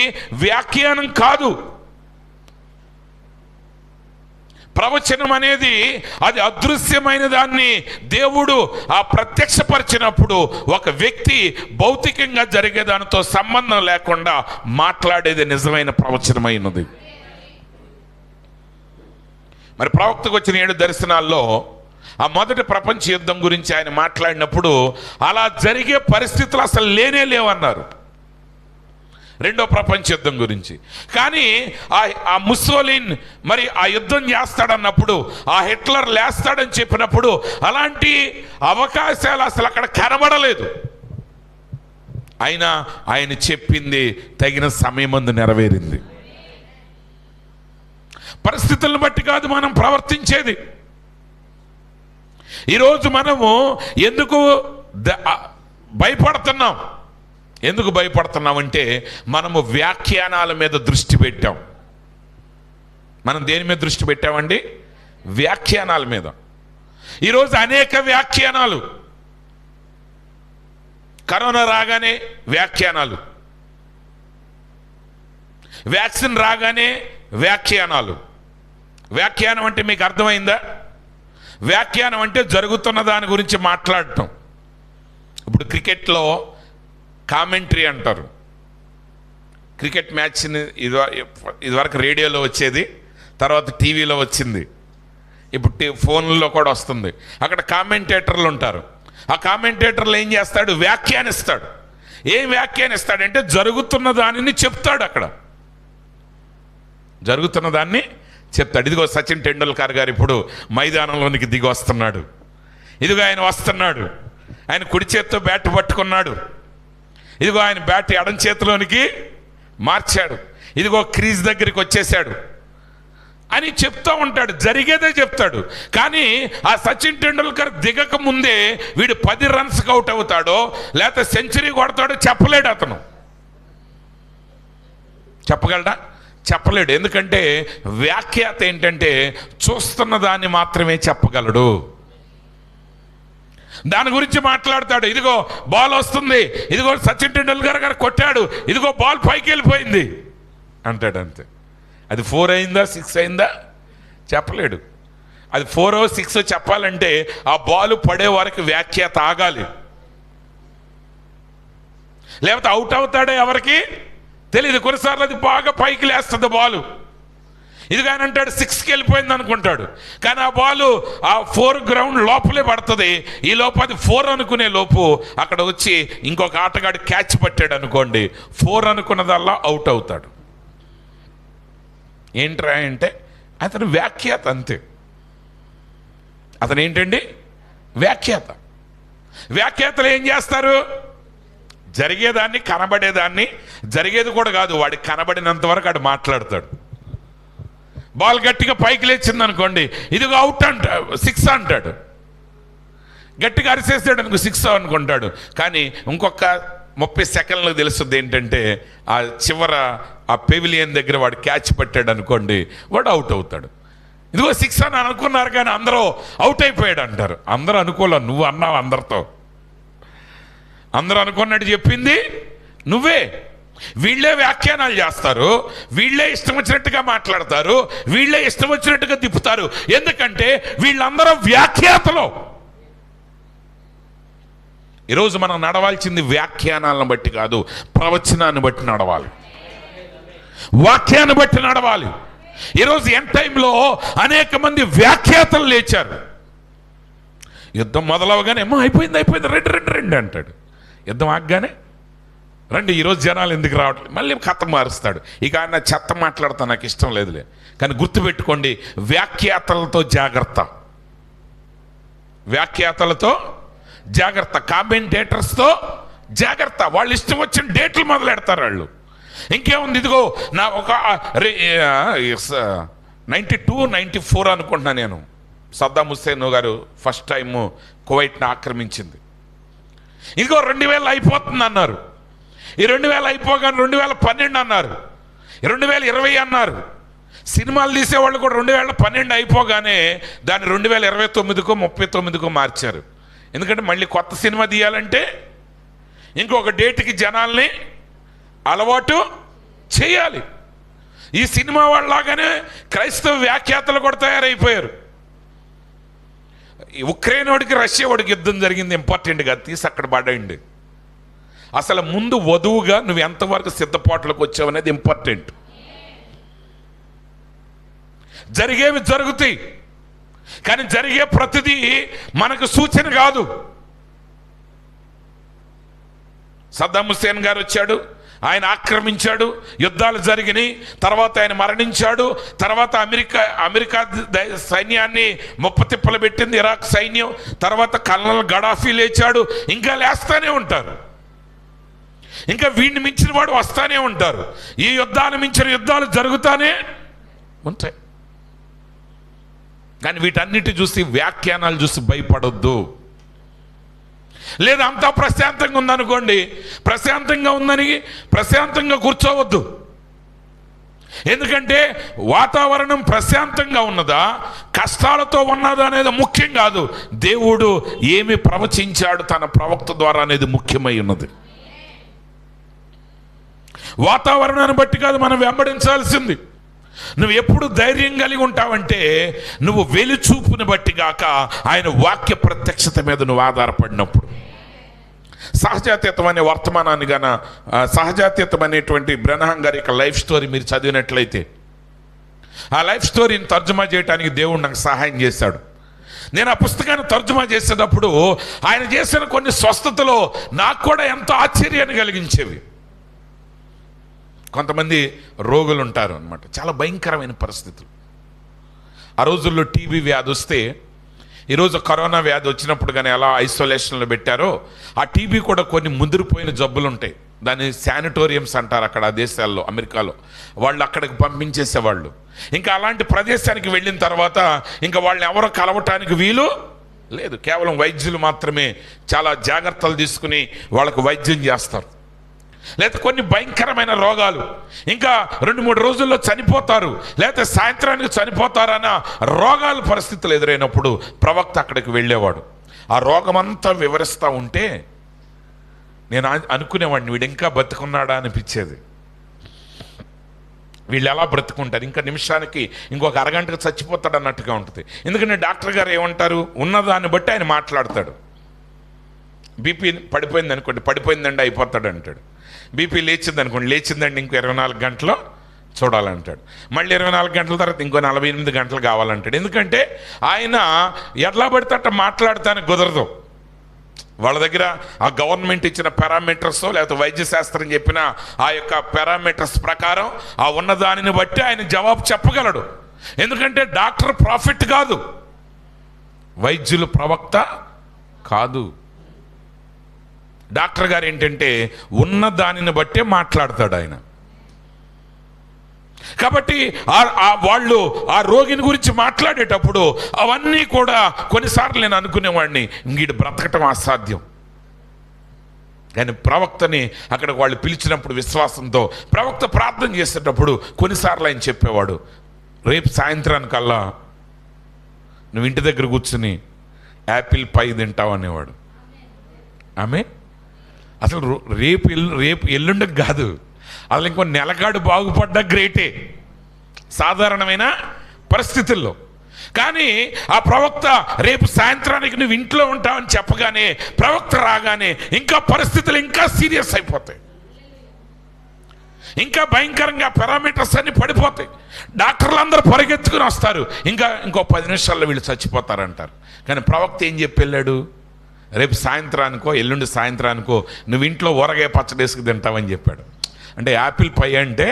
A: వ్యాఖ్యానం కాదు. ప్రవచనం అనేది అది అదృశ్యమైన దాన్ని దేవుడు ఆ ప్రత్యక్షపరిచినప్పుడు ఒక వ్యక్తి భౌతికంగా జరిగే దానితో సంబంధం లేకుండా మాట్లాడేది నిజమైన ప్రవచనమైనది. మరి ప్రవక్తకు వచ్చిన 7 దర్శనాల్లో ఆ మొదటి ప్రపంచ యుద్ధం గురించి ఆయన మాట్లాడినప్పుడు అలా జరిగే పరిస్థితులు అసలు లేనే లేవన్నారు, రెండో ప్రపంచ యుద్ధం గురించి. కానీ ఆ ముస్సోలిన్ మరి ఆ యుద్ధం చేస్తాడన్నప్పుడు, ఆ హిట్లర్ లేస్తాడని చెప్పినప్పుడు అలాంటి అవకాశాలు అసలు అక్కడ కనబడలేదు. అయినా ఆయన చెప్పింది తగిన సమయమందు నెరవేరింది. పరిస్థితులను బట్టి కాదు మనం ప్రవర్తించేది. ఈరోజు మనము ఎందుకు భయపడుతున్నాం? ఎందుకు భయపడుతున్నామంటే మనము వ్యాఖ్యానాల మీద దృష్టి పెట్టాం. మనం దేని మీద దృష్టి పెట్టామండి? వ్యాఖ్యానాల మీద. ఈరోజు అనేక వ్యాఖ్యానాలు. కరోనా రాగానే వ్యాఖ్యానాలు, వ్యాక్సిన్ రాగానే వ్యాఖ్యానాలు. వ్యాఖ్యానం అంటే మీకు అర్థమైందా? వ్యాఖ్యానం అంటే జరుగుతున్న దాని గురించి మాట్లాడటం. ఇప్పుడు క్రికెట్లో కామెంటరీ అంటారు. క్రికెట్ మ్యాచ్ని ఇదివరకు రేడియోలో వచ్చేది, తర్వాత టీవీలో వచ్చింది, ఇప్పుడు ఫోన్లో కూడా వస్తుంది. అక్కడ కామెంటేటర్లు ఉంటారు. ఆ కామెంటేటర్లు ఏం చేస్తాడు? వ్యాఖ్యానిస్తాడు. ఏం వ్యాఖ్యానిస్తాడంటే జరుగుతున్న దానిని చెప్తాడు. అక్కడ జరుగుతున్న దాన్ని చెప్తాడు. ఇదిగో సచిన్ టెండూల్కర్ గారు ఇప్పుడు మైదానంలోనికి దిగి వస్తున్నాడు, ఇదిగో ఆయన వస్తున్నాడు, ఆయన కుడి చేత్తో బ్యాట్ పట్టుకున్నాడు, ఇదిగో ఆయన బ్యాట్ ఎడం చేతిలోనికి మార్చాడు, ఇదిగో క్రీజ్ దగ్గరికి వచ్చేసాడు అని చెప్తూ ఉంటాడు. జరిగేదే చెప్తాడు. కానీ ఆ సచిన్ టెండూల్కర్ దిగక ముందే వీడు 10 రన్స్కి అవుట్ అవుతాడో లేకపోతే సెంచరీ కొడతాడో చెప్పలేడు. అతను చెప్పగలడా? చెప్పలేడు. ఎందుకంటే వ్యాఖ్యాత ఏంటంటే చూస్తున్న దాన్ని మాత్రమే చెప్పగలడు. దాని గురించి మాట్లాడతాడు. ఇదిగో బాల్ వస్తుంది, ఇదిగో సచిన్ టెండూల్కర్ గారు కొట్టాడు, ఇదిగో బాల్ పైకి వెళ్ళిపోయింది అంటాడు. అంతే. అది 4 అయిందా 6 అయిందా చెప్పలేడు. అది 4 6 చెప్పాలంటే ఆ బాల్ పడే వరకు వ్యాఖ్యాత ఆగాలి. లేకపోతే అవుట్ అవుతాడే ఎవరికి తెలియదు. కొన్నిసార్లు అది బాగా పైకి లేస్తుంది బాలు, ఇదిగా ఆయన అంటాడు 6కి వెళ్ళిపోయింది అనుకుంటాడు. కానీ ఆ బాలు ఆ 4 గ్రౌండ్ లోపలే పడుతుంది. ఈ లోపు అది 4 అనుకునే లోపు అక్కడ వచ్చి ఇంకొక ఆటగాడు క్యాచ్ పట్టాడు అనుకోండి, 4 అనుకున్నదల్లా అవుట్ అవుతాడు. ఏంట్రా అంటే అతను వ్యాఖ్యాత. అంతే. అతను ఏంటండి? వ్యాఖ్యాత. వ్యాఖ్యాతలు ఏం చేస్తారు? జరిగేదాన్ని, కనబడేదాన్ని, జరిగేది కూడా కాదు, వాడికి కనబడినంత వరకు ఆడు మాట్లాడతాడు. బాల్ గట్టిగా పైకి లేచింది అనుకోండి, ఇదిగో అవుట్ అంటాడు, 6 అంటాడు. గట్టిగా అరిసేస్తాడు అనుకో 6 అనుకుంటాడు. కానీ ఇంకొక 30 సెకండ్లకు తెలుస్తుంది ఏంటంటే ఆ చివర ఆ పెవిలియన్ దగ్గర వాడు క్యాచ్ పట్టాడు అనుకోండి, వాడు అవుట్ అవుతాడు. ఇదిగో 6 అని అనుకున్నారు కానీ అందరూ అవుట్ అయిపోయాడు అంటారు. అందరూ అనుకోలే, నువ్వు అన్నావు. అందరూ అనుకున్నట్టు చెప్పింది నువ్వే. వీళ్ళే వ్యాఖ్యానాలు చేస్తారు, వీళ్ళే ఇష్టం వచ్చినట్టుగా మాట్లాడతారు, వీళ్ళే ఇష్టం వచ్చినట్టుగా తిప్పుతారు. ఎందుకంటే వీళ్ళందరూ వ్యాఖ్యాతలు. ఈరోజు మనం నడవాల్సింది వ్యాఖ్యానాలను బట్టి కాదు, ప్రవచనాన్ని బట్టి నడవాలి, వాక్యాన్ని బట్టి నడవాలి. ఈరోజు ఎండ్ టైంలో అనేక మంది వ్యాఖ్యాతలు లేచారు. యుద్ధం మొదలవగానే అయిపోయింది రెండు అంటాడు. యుద్ధం ఆగగానే రండి. ఈరోజు జనాలు ఎందుకు రావట్లేదు? మళ్ళీ కథ మారుస్తాడు. ఇక ఆయన చెత్త మాట్లాడతా, నాకు ఇష్టం లేదులే. కానీ గుర్తుపెట్టుకోండి, వ్యాఖ్యాతలతో జాగ్రత్త, వ్యాఖ్యాతలతో జాగ్రత్త, కామెంటేటర్స్తో జాగ్రత్త, వాళ్ళు ఇష్టం వచ్చిన డేట్లు మొదలెడతారు వాళ్ళు. ఇంకేముంది, ఇదిగో నా ఒక 92-94 అనుకుంటున్నా నేను, సద్దాం హుస్సేన్ గారు ఫస్ట్ టైం కువైట్ని ఆక్రమించింది. ఇదిగో 2000 అయిపోతుంది అన్నారు. ఈ 2000 అయిపోగానే 2012 అన్నారు, 2020 అన్నారు. సినిమాలు తీసేవాళ్ళు కూడా 2012 అయిపోగానే దాన్ని 2029కో 39కో మార్చారు. ఎందుకంటే మళ్ళీ కొత్త సినిమా తీయాలంటే ఇంకొక డేట్కి జనాల్ని అలవాటు చేయాలి. ఈ సినిమా వాళ్ళలాగానే క్రైస్తవ వ్యాఖ్యాతలు కూడా తయారైపోయారు. ఉక్రెయిన్ వాడికి రష్యా వాడికి యుద్ధం జరిగింది, ఇంపార్టెంట్గా తీసి అక్కడ పడండి. అసలు ముందు వధువుగా నువ్వు ఎంతవరకు సిద్ధపాట్లకు వచ్చావు అనేది ఇంపార్టెంట్. జరిగేవి జరుగుతాయి, కానీ జరిగే ప్రతిదీ మనకు సూచన కాదు. సద్దాం హుస్సేన్ గారు వచ్చాడు, ఆయన ఆక్రమించాడు, యుద్ధాలు జరిగినాయి, తర్వాత ఆయన మరణించాడు. తర్వాత అమెరికా సైన్యాన్ని ముప్పతిప్పలు పెట్టింది ఇరాక్ సైన్యం. తర్వాత కల్నల్ గడాఫీ లేచాడు, ఇంకా లేస్తానే ఉంటారు. ఇంకా వీడిని మించిన వాడు వస్తానే ఉంటారు. ఈ యుద్ధాలు మించిన యుద్ధాలు జరుగుతానే ఉంటాయి. కానీ వీటన్నిటి చూసి, వ్యాఖ్యానాలు చూసి భయపడొద్దు. లేదా అంతా ప్రశాంతంగా ఉందనుకోండి, ప్రశాంతంగా ఉందని ప్రశాంతంగా కూర్చోవద్దు. ఎందుకంటే వాతావరణం ప్రశాంతంగా ఉన్నదా కష్టాలతో ఉన్నదా అనేది ముఖ్యం కాదు. దేవుడు ఏమి ప్రవచించాడు తన ప్రవక్త ద్వారా అనేది ముఖ్యమై ఉన్నది. వాతావరణాన్ని బట్టి కాదు మనం వెంబడించాల్సింది. నువ్వు ఎప్పుడు ధైర్యం కలిగి ఉంటావంటే నువ్వు వెలుచూపుని బట్టి గాక ఆయన వాక్య ప్రత్యక్షత మీద నువ్వు ఆధారపడినప్పుడు. సహజాతీతం అనే వర్తమానాన్ని సహజాతీతం అనేటువంటి బ్రహ్నాం గారి యొక్క లైఫ్ స్టోరీ మీరు చదివినట్లయితే, ఆ లైఫ్ స్టోరీని తర్జుమా చేయడానికి దేవుడు నాకు సహాయం చేశాడు. నేను ఆ పుస్తకాన్ని తర్జుమా చేసేటప్పుడు ఆయన చేసిన కొన్ని స్వస్థతలు నాకు కూడా ఎంతో ఆశ్చర్యాన్ని కలిగించేవి. కొంతమంది రోగులు ఉంటారు అన్నమాట, చాలా భయంకరమైన పరిస్థితులు. ఆ రోజుల్లో టీబీ వ్యాధి వస్తే, ఈరోజు కరోనా వ్యాధి వచ్చినప్పుడు కానీ ఎలా ఐసోలేషన్లో పెట్టారో, ఆ టీబీ కూడా కొన్ని ముదిరిపోయిన జబ్బులు ఉంటాయి. దాన్ని శానిటోరియంస్ అంటారు అక్కడ ఆ దేశాల్లో, అమెరికాలో. వాళ్ళు అక్కడికి పంపించేసేవాళ్ళు. ఇంకా అలాంటి ప్రదేశానికి వెళ్ళిన తర్వాత ఇంకా వాళ్ళని ఎవరో కలవటానికి వీలు లేదు. కేవలం వైద్యులు మాత్రమే చాలా జాగ్రత్తలు తీసుకుని వాళ్ళకు వైద్యం చేస్తారు. లేకపోతే కొన్ని భయంకరమైన రోగాలు, ఇంకా 2-3 రోజుల్లో చనిపోతారు, లేకపోతే సాయంత్రానికి చనిపోతారన్న రోగాల పరిస్థితులు ఎదురైనప్పుడు ప్రవక్త అక్కడికి వెళ్ళేవాడు. ఆ రోగమంతా వివరిస్తూ ఉంటే నేను అనుకునేవాడిని, వీడు ఇంకా బతుకున్నాడా అనిపించేది. వీళ్ళు ఎలా బ్రతుకుంటారు, ఇంకా నిమిషానికి ఇంకొక అరగంటకు చచ్చిపోతాడు అన్నట్టుగా ఉంటుంది. ఎందుకంటే డాక్టర్ గారు ఏమంటారు, ఉన్నదాన్ని బట్టి ఆయన మాట్లాడతాడు. బీపీ పడిపోయింది అనుకోండి, పడిపోయిందండి అయిపోతాడు అంటాడు. బీపీ లేచింది అనుకోండి, లేచిందండి ఇంకో 24 గంటలు చూడాలంటాడు. మళ్ళీ 24 గంటల తర్వాత ఇంకో 48 గంటలు కావాలంటాడు. ఎందుకంటే ఆయన ఎట్లా పడితే అట్లా మాట్లాడటానికి కుదరదు. వాళ్ళ దగ్గర ఆ గవర్నమెంట్ ఇచ్చిన పారామీటర్స్ లేకపోతే వైద్య శాస్త్రం చెప్పిన ఆ యొక్క పారామీటర్స్ ప్రకారం ఆ ఉన్నదానిని బట్టి ఆయన జవాబు చెప్పగలడు. ఎందుకంటే డాక్టర్ ప్రాఫిట్ కాదు, వైద్యులు ప్రవక్త కాదు. డాక్టర్ గారు ఏంటంటే ఉన్న దానిని బట్టే మాట్లాడతాడు ఆయన. కాబట్టి వాళ్ళు ఆ రోగిని గురించి మాట్లాడేటప్పుడు అవన్నీ కూడా కొన్నిసార్లు నేను అనుకునేవాడిని, ఇంకీడు బ్రతకటం అసాధ్యం. కానీ ప్రవక్తని అక్కడికి వాళ్ళు పిలిచినప్పుడు విశ్వాసంతో ప్రవక్త ప్రార్థన చేసేటప్పుడు కొన్నిసార్లు ఆయన చెప్పేవాడు, రేపు సాయంత్రానికల్లా నువ్వు ఇంటి దగ్గర కూర్చుని యాపిల్ పై తింటావు అనేవాడు. ఆమె అసలు రేపు ఎల్లుండకు కాదు, అసలు ఇంకో నెలగాడు బాగుపడ్డా గ్రేటే సాధారణమైన పరిస్థితుల్లో. కానీ ఆ ప్రవక్త రేపు సాయంత్రానికి నువ్వు ఇంట్లో ఉంటావని చెప్పగానే ప్రవక్త రాగానే ఇంకా పరిస్థితులు ఇంకా సీరియస్ అయిపోతాయి, ఇంకా భయంకరంగా పారామీటర్స్ అన్ని పడిపోతాయి. డాక్టర్లు అందరూ పరిగెత్తుకుని వస్తారు, ఇంకో 10 నిమిషాల్లో వీళ్ళు చచ్చిపోతారంటారు. కానీ ప్రవక్త ఏం చెప్పి వెళ్ళాడు, రేపు సాయంత్రానికో ఎల్లుండి సాయంత్రానికో నువ్వు ఇంట్లో ఊరగాయ పచ్చడి వేసుకు తింటావని చెప్పాడు. అంటే యాపిల్ పై అంటే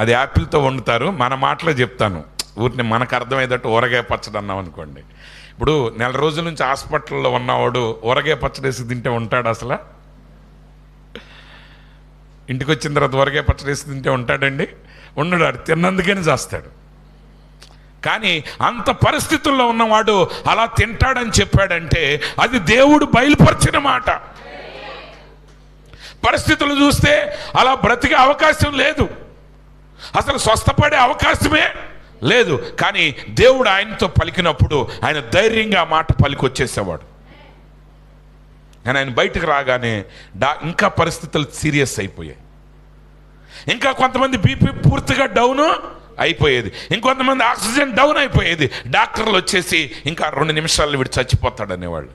A: అది యాపిల్తో వండుతారు, మన మాటలో చెప్తాను, ఊరిని మనకు అర్థమయ్యేటట్టు ఊరగాయ పచ్చడి అన్నాం అనుకోండి. ఇప్పుడు 4 రోజుల నుంచి హాస్పిటల్లో ఉన్నవాడు ఊరగాయ పచ్చడి వేసి తింటే ఉంటాడు అసలు? ఇంటికి వచ్చిన తర్వాత ఊరగాయ పచ్చడి వేసి తింటే ఉంటాడండి? ఉండడు. ఆడు తిన్నందుకని చేస్తాడు. కానీ అంత పరిస్థితుల్లో ఉన్నవాడు అలా తింటాడని చెప్పాడంటే అది దేవుడు బయలుపరిచిన మాట. పరిస్థితులు చూస్తే అలా బ్రతికే అవకాశం లేదు, అసలు స్వస్థపడే అవకాశమే లేదు. కానీ దేవుడు ఆయనతో పలికినప్పుడు ఆయన ధైర్యంగా ఆ మాట పలికొచ్చేసేవాడు. కానీ ఆయన బయటకు రాగానే ఇంకా పరిస్థితులు సీరియస్ అయిపోయాయి. ఇంకా కొంతమంది బీపీ పూర్తిగా డౌన్ అయిపోయేది, ఇంకొంతమంది ఆక్సిజన్ డౌన్ అయిపోయేది. డాక్టర్లు వచ్చేసి ఇంకా 2 నిమిషాల్లో వీడు చచ్చిపోతాడనేవాళ్ళు.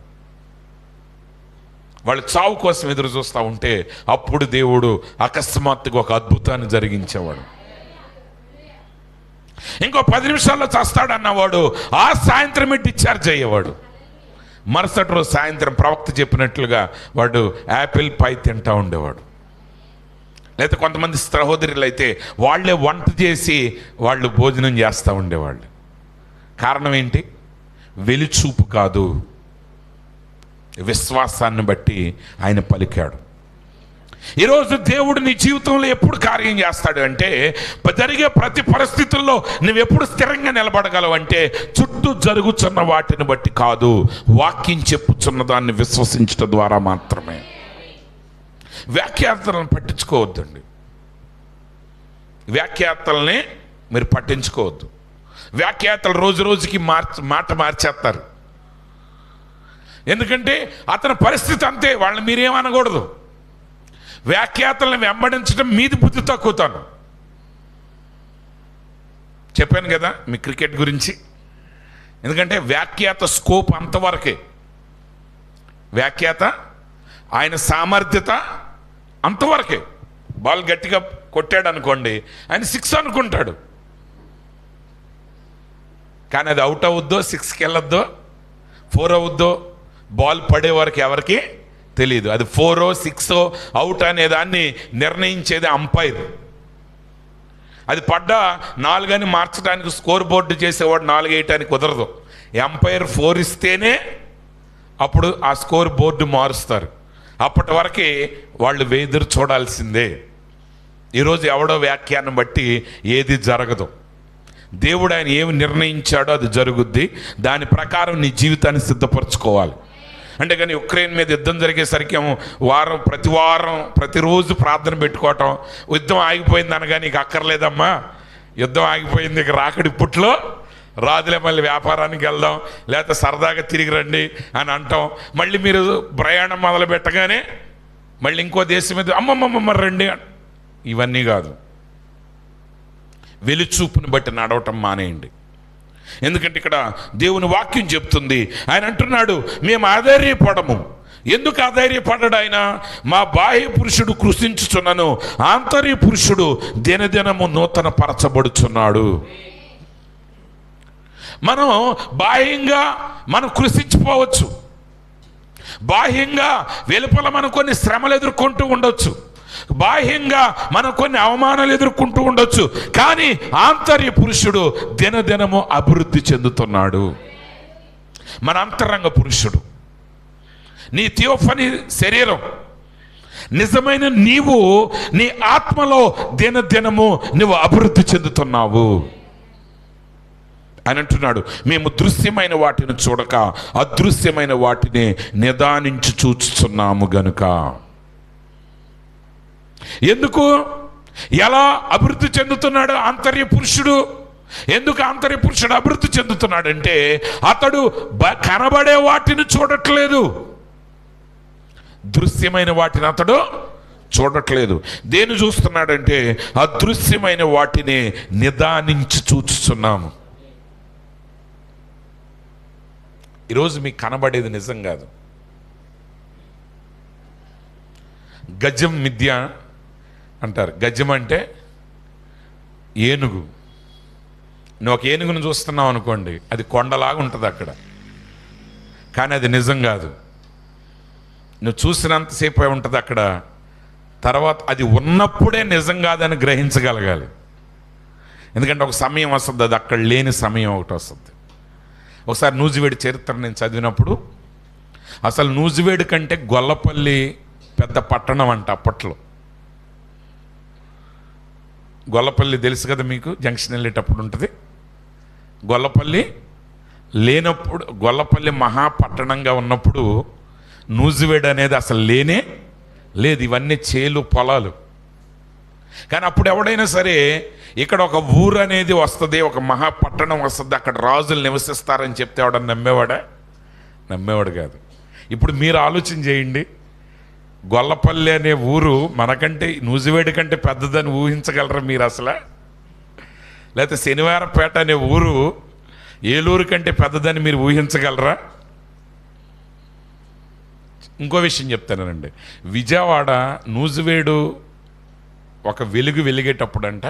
A: వాళ్ళు చావు కోసం ఎదురు చూస్తూ ఉంటే అప్పుడు దేవుడు అకస్మాత్తుగా ఒక అద్భుతాన్ని జరిగించేవాడు. ఇంకో 10 నిమిషాల్లో చస్తాడన్నవాడు ఆ సాయంత్రమే డిశ్చార్జ్ అయ్యేవాడు. మరుసటి రోజు సాయంత్రం ప్రవక్త చెప్పినట్లుగా వాడు యాపిల్ పై తింటూ ఉండేవాడు. లేదా కొంతమంది సహోదరులు అయితే వాళ్ళే వంట చేసి వాళ్ళు భోజనం చేస్తూ ఉండేవాళ్ళు. కారణం ఏంటి? వెలిచూపు కాదు, విశ్వాసాన్ని బట్టి ఆయన పలికాడు. ఈరోజు దేవుడు నీ జీవితంలో ఎప్పుడు కార్యం చేస్తాడు అంటే, జరిగే ప్రతి పరిస్థితుల్లో నువ్వెప్పుడు స్థిరంగా నిలబడగలవు అంటే చుట్టూ జరుగుతున్న వాటిని బట్టి కాదు, వాక్యం చెప్పుచున్న దాన్ని విశ్వసించడం ద్వారా మాత్రమే. వ్యాఖ్యాతలను పట్టించుకోవద్దండి, వ్యాఖ్యాతల్ని మీరు పట్టించుకోవద్దు. వ్యాఖ్యాతలు రోజు రోజుకి మాట మార్చేస్తారు. ఎందుకంటే అతని పరిస్థితి అంతే, వాళ్ళని మీరేమనకూడదు. వ్యాఖ్యాతలను వెంబడించడం మీది బుద్ధి తక్కువతాను. చెప్పాను కదా మీ క్రికెట్ గురించి. ఎందుకంటే వ్యాఖ్యాత స్కోప్ అంతవరకే. వ్యాఖ్యాత ఆయన సామర్థ్యత అంతవరకే. బాల్ గట్టిగా కొట్టాడు అనుకోండి, ఆయన 6 అనుకుంటాడు. కానీ అది అవుట్ అవుద్దో, 6కి వెళ్ళొద్దో, 4 అవుద్దో, బాల్ పడే వరకు ఎవరికి తెలియదు. అది 4 6 అవుట్ అనే దాన్ని నిర్ణయించేది అంపైర్. అది పడ్డా 4 అని మార్చడానికి స్కోర్ బోర్డు చేసేవాడు 4 వేయటానికి కుదరదు. అంపైర్ 4 ఇస్తేనే అప్పుడు ఆ స్కోర్ బోర్డు మారుస్తారు. అప్పటి వరకే వాళ్ళు ఎదురు చూడాల్సిందే. ఈరోజు ఎవడో వ్యాఖ్యానం బట్టి ఏది జరగదు. దేవుడు ఆయన ఏమి నిర్ణయించాడో అది జరుగుద్ది. దాని ప్రకారం నీ జీవితాన్ని సిద్ధపరచుకోవాలి. అంటే కానీ ఉక్రెయిన్ మీద యుద్ధం జరిగేసరికి ప్రతి వారం ప్రతిరోజు ప్రార్థన పెట్టుకోవటం, యుద్ధం ఆగిపోయింది అనగా నీకు అక్కర్లేదమ్మా, యుద్ధం ఆగిపోయింది, ఇక రాకడి ఇప్పట్లో రాదులే, మళ్ళీ వ్యాపారానికి వెళ్దాం, లేకపోతే సరదాగా తిరిగి రండి అని అంటాం. మళ్ళీ మీరు ప్రయాణం మొదలు పెట్టగానే మళ్ళీ ఇంకో దేశం మీద అమ్మమ్మమ్మ రండి. ఇవన్నీ కాదు, వెలుచూపుని బట్టి నడవటం మానేయండి. ఎందుకంటే ఇక్కడ దేవుని వాక్యం చెప్తుంది, ఆయన అంటున్నాడు మేము ఆధైర్యపడము. ఎందుకు ఆధైర్యపడ్డాడు ఆయన? మా బాహ్య పురుషుడు కృషించుచున్నను, ఆంతర్య పురుషుడు దినదినము నూతన పరచబడుచున్నాడు. మనం బాహ్యంగా మనం కృషించిపోవచ్చు, బాహ్యంగా వెలుపల మనం కొన్ని శ్రమలు ఎదుర్కొంటూ ఉండొచ్చు, బాహ్యంగా మనం కొన్ని అవమానాలు ఎదుర్కొంటూ ఉండొచ్చు. కానీ ఆంతర్య పురుషుడు దినదినము అభివృద్ధి చెందుతున్నాడు. మన అంతరంగ పురుషుడు, నీ థియోఫనీ శరీరం, నిజమైన నీవు నీ ఆత్మలో దినదినము నువ్వు అభివృద్ధి చెందుతున్నావు. అని అంటున్నాడు మేము దృశ్యమైన వాటిని చూడక అదృశ్యమైన వాటిని నిదానించి చూస్తున్నాము గనుక. ఎందుకు, ఎలా అభివృద్ధి చెందుతున్నాడు ఆంతర్య పురుషుడు? ఎందుకు ఆంతర్య పురుషుడు అభివృద్ధి చెందుతున్నాడంటే అతడు కనబడే వాటిని చూడట్లేదు, దృశ్యమైన వాటిని అతడు చూడట్లేదు. దేని చూస్తున్నాడంటే అదృశ్యమైన వాటిని నిదానించి చూస్తున్నాము. ఈరోజు మీకు కనబడేది నిజం కాదు. గజం మిథ్య అంటారు. గజం అంటే ఏనుగు. నువ్వు ఒక ఏనుగును చూస్తున్నావు అనుకోండి, అది కొండలాగా ఉంటుంది అక్కడ, కానీ అది నిజం కాదు. నువ్వు చూసినంతసేపు ఉంటుంది అక్కడ, తర్వాత అది ఉన్నప్పుడే నిజం కాదని గ్రహించగలగాలి. ఎందుకంటే ఒక సమయం వస్తుంది, అది అక్కడ లేని సమయం ఒకటి వస్తుంది. ఒకసారి నూజివేడి చరిత్ర నేను చదివినప్పుడు, అసలు నూజివేడి కంటే గొల్లపల్లి పెద్ద పట్టణం అంట అప్పట్లో. గొల్లపల్లి తెలుసు కదా మీకు, జంక్షన్ వెళ్ళేటప్పుడు ఉంటుంది. గొల్లపల్లి లేనప్పుడు, గొల్లపల్లి మహాపట్టణంగా ఉన్నప్పుడు నూజివేడ్ అనేది అసలు లేనే లేదు. ఇవన్నీ చేలు పొలాలు. కానీ అప్పుడు ఎవడైనా సరే ఇక్కడ ఒక ఊరు అనేది వస్తుంది, ఒక మహాపట్టణం వస్తుంది, అక్కడ రాజులు నివసిస్తారని చెప్తే ఎవడన్నా నమ్మేవాడా? నమ్మేవాడు కాదు. ఇప్పుడు మీరు ఆలోచన చేయండి, గొల్లపల్లి అనే ఊరు మనకంటే, నూజివేడి కంటే పెద్దదని ఊహించగలరా మీరు అసలు? లేకపోతే శనివారపేట అనే ఊరు ఏలూరు కంటే పెద్దదని మీరు ఊహించగలరా? ఇంకో విషయం చెప్తానండి, విజయవాడ నూజివేడు ఒక వెలుగు వెలిగేటప్పుడంట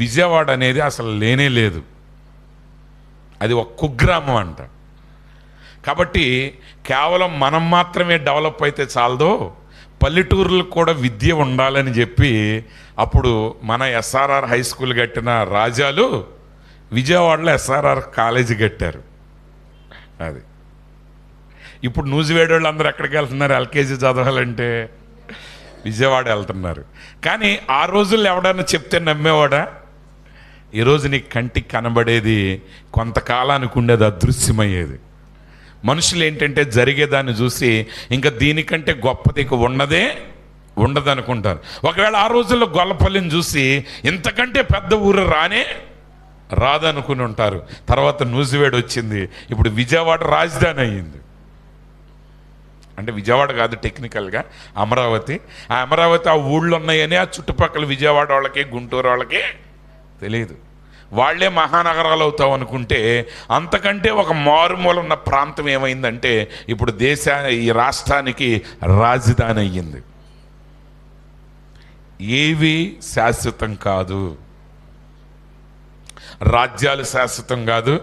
A: విజయవాడ అనేది అసలు లేనే లేదు, అది ఒక కుగ్రామం అంట. కాబట్టి కేవలం మనం మాత్రమే డెవలప్ అయితే చాలదో, పల్లెటూరులకు కూడా విద్య ఉండాలని చెప్పి అప్పుడు మన ఎస్ఆర్ఆర్ హై స్కూల్ కట్టిన రాజాలు విజయవాడలో ఎస్ఆర్ఆర్ కాలేజీ కట్టారు. అది ఇప్పుడు నూజివేడు వాళ్ళు అందరూ ఎక్కడికి వెళ్తున్నారు ఎల్కేజీ చదవాలంటే? విజయవాడ వెళ్తున్నారు. కానీ ఆ రోజుల్లో ఎవడన్నా చెప్తే నమ్మేవాడా? ఈరోజు నీ కంటికి కనబడేది కొంతకాలానికి ఉండేది అదృశ్యమయ్యేది. మనుషులు ఏంటంటే జరిగేదాన్ని చూసి ఇంకా దీనికంటే గొప్పది ఇక ఉండదు అనుకుంటారు. ఒకవేళ ఆ రోజుల్లో గొల్లపల్లిని చూసి ఇంతకంటే పెద్ద ఊరు రాదనుకుని ఉంటారు. తర్వాత నూజివేడు వచ్చింది, ఇప్పుడు విజయవాడ రాజధాని అయ్యింది. అంటే విజయవాడ కాదు, టెక్నికల్గా అమరావతి. ఆ అమరావతి ఆ ఊళ్ళో ఉన్నాయని ఆ చుట్టుపక్కల విజయవాడ వాళ్ళకి గుంటూరు వాళ్ళకి తెలియదు. వాళ్లే మహానగరాలు అవుతావు అనుకుంటే అంతకంటే ఒక మారుమూల ఉన్న ప్రాంతం ఏమైందంటే ఇప్పుడు ఈ రాష్ట్రానికి రాజధాని అయ్యింది. ఏవి శాశ్వతం కాదు, రాజ్యాలు శాశ్వతం కాదు,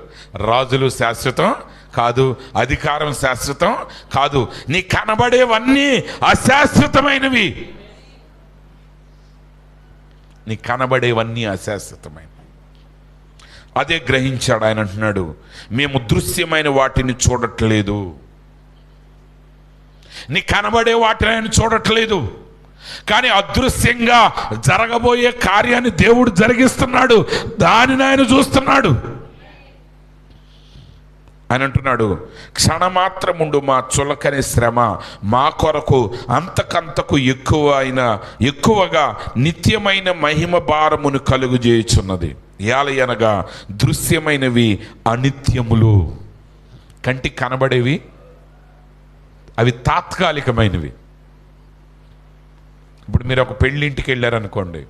A: రాజులు శాశ్వతం కాదు, అధికారం శాశ్వతం కాదు, నీ కనబడేవన్నీ అశాశ్వతమైనవి. నీ కనబడేవన్నీ అశాశ్వతమైనవి. అదే గ్రహించాడు ఆయన. అంటున్నాడు, మేము దృశ్యమైన వాటిని చూడట్లేదు, నీ కనబడే వాటిని ఆయన చూడట్లేదు, కానీ అదృశ్యంగా జరగబోయే కార్యాన్ని దేవుడు జరిగిస్తున్నాడు, దానిని ఆయన చూస్తున్నాడు. ఆయన అంటున్నాడు, క్షణమాత్రముండు మా చులకని శ్రమ మా కొరకు అంతకంతకు ఎక్కువగా నిత్యమైన మహిమ భారమును కలుగు చేయుచున్నది. యాలయనగా దృశ్యమైనవి అనిత్యములు. కంటికి కనబడేవి అవి తాత్కాలికమైనవి. ఇప్పుడు మీరు ఒక పెళ్ళింటికి వెళ్ళారనుకోండి,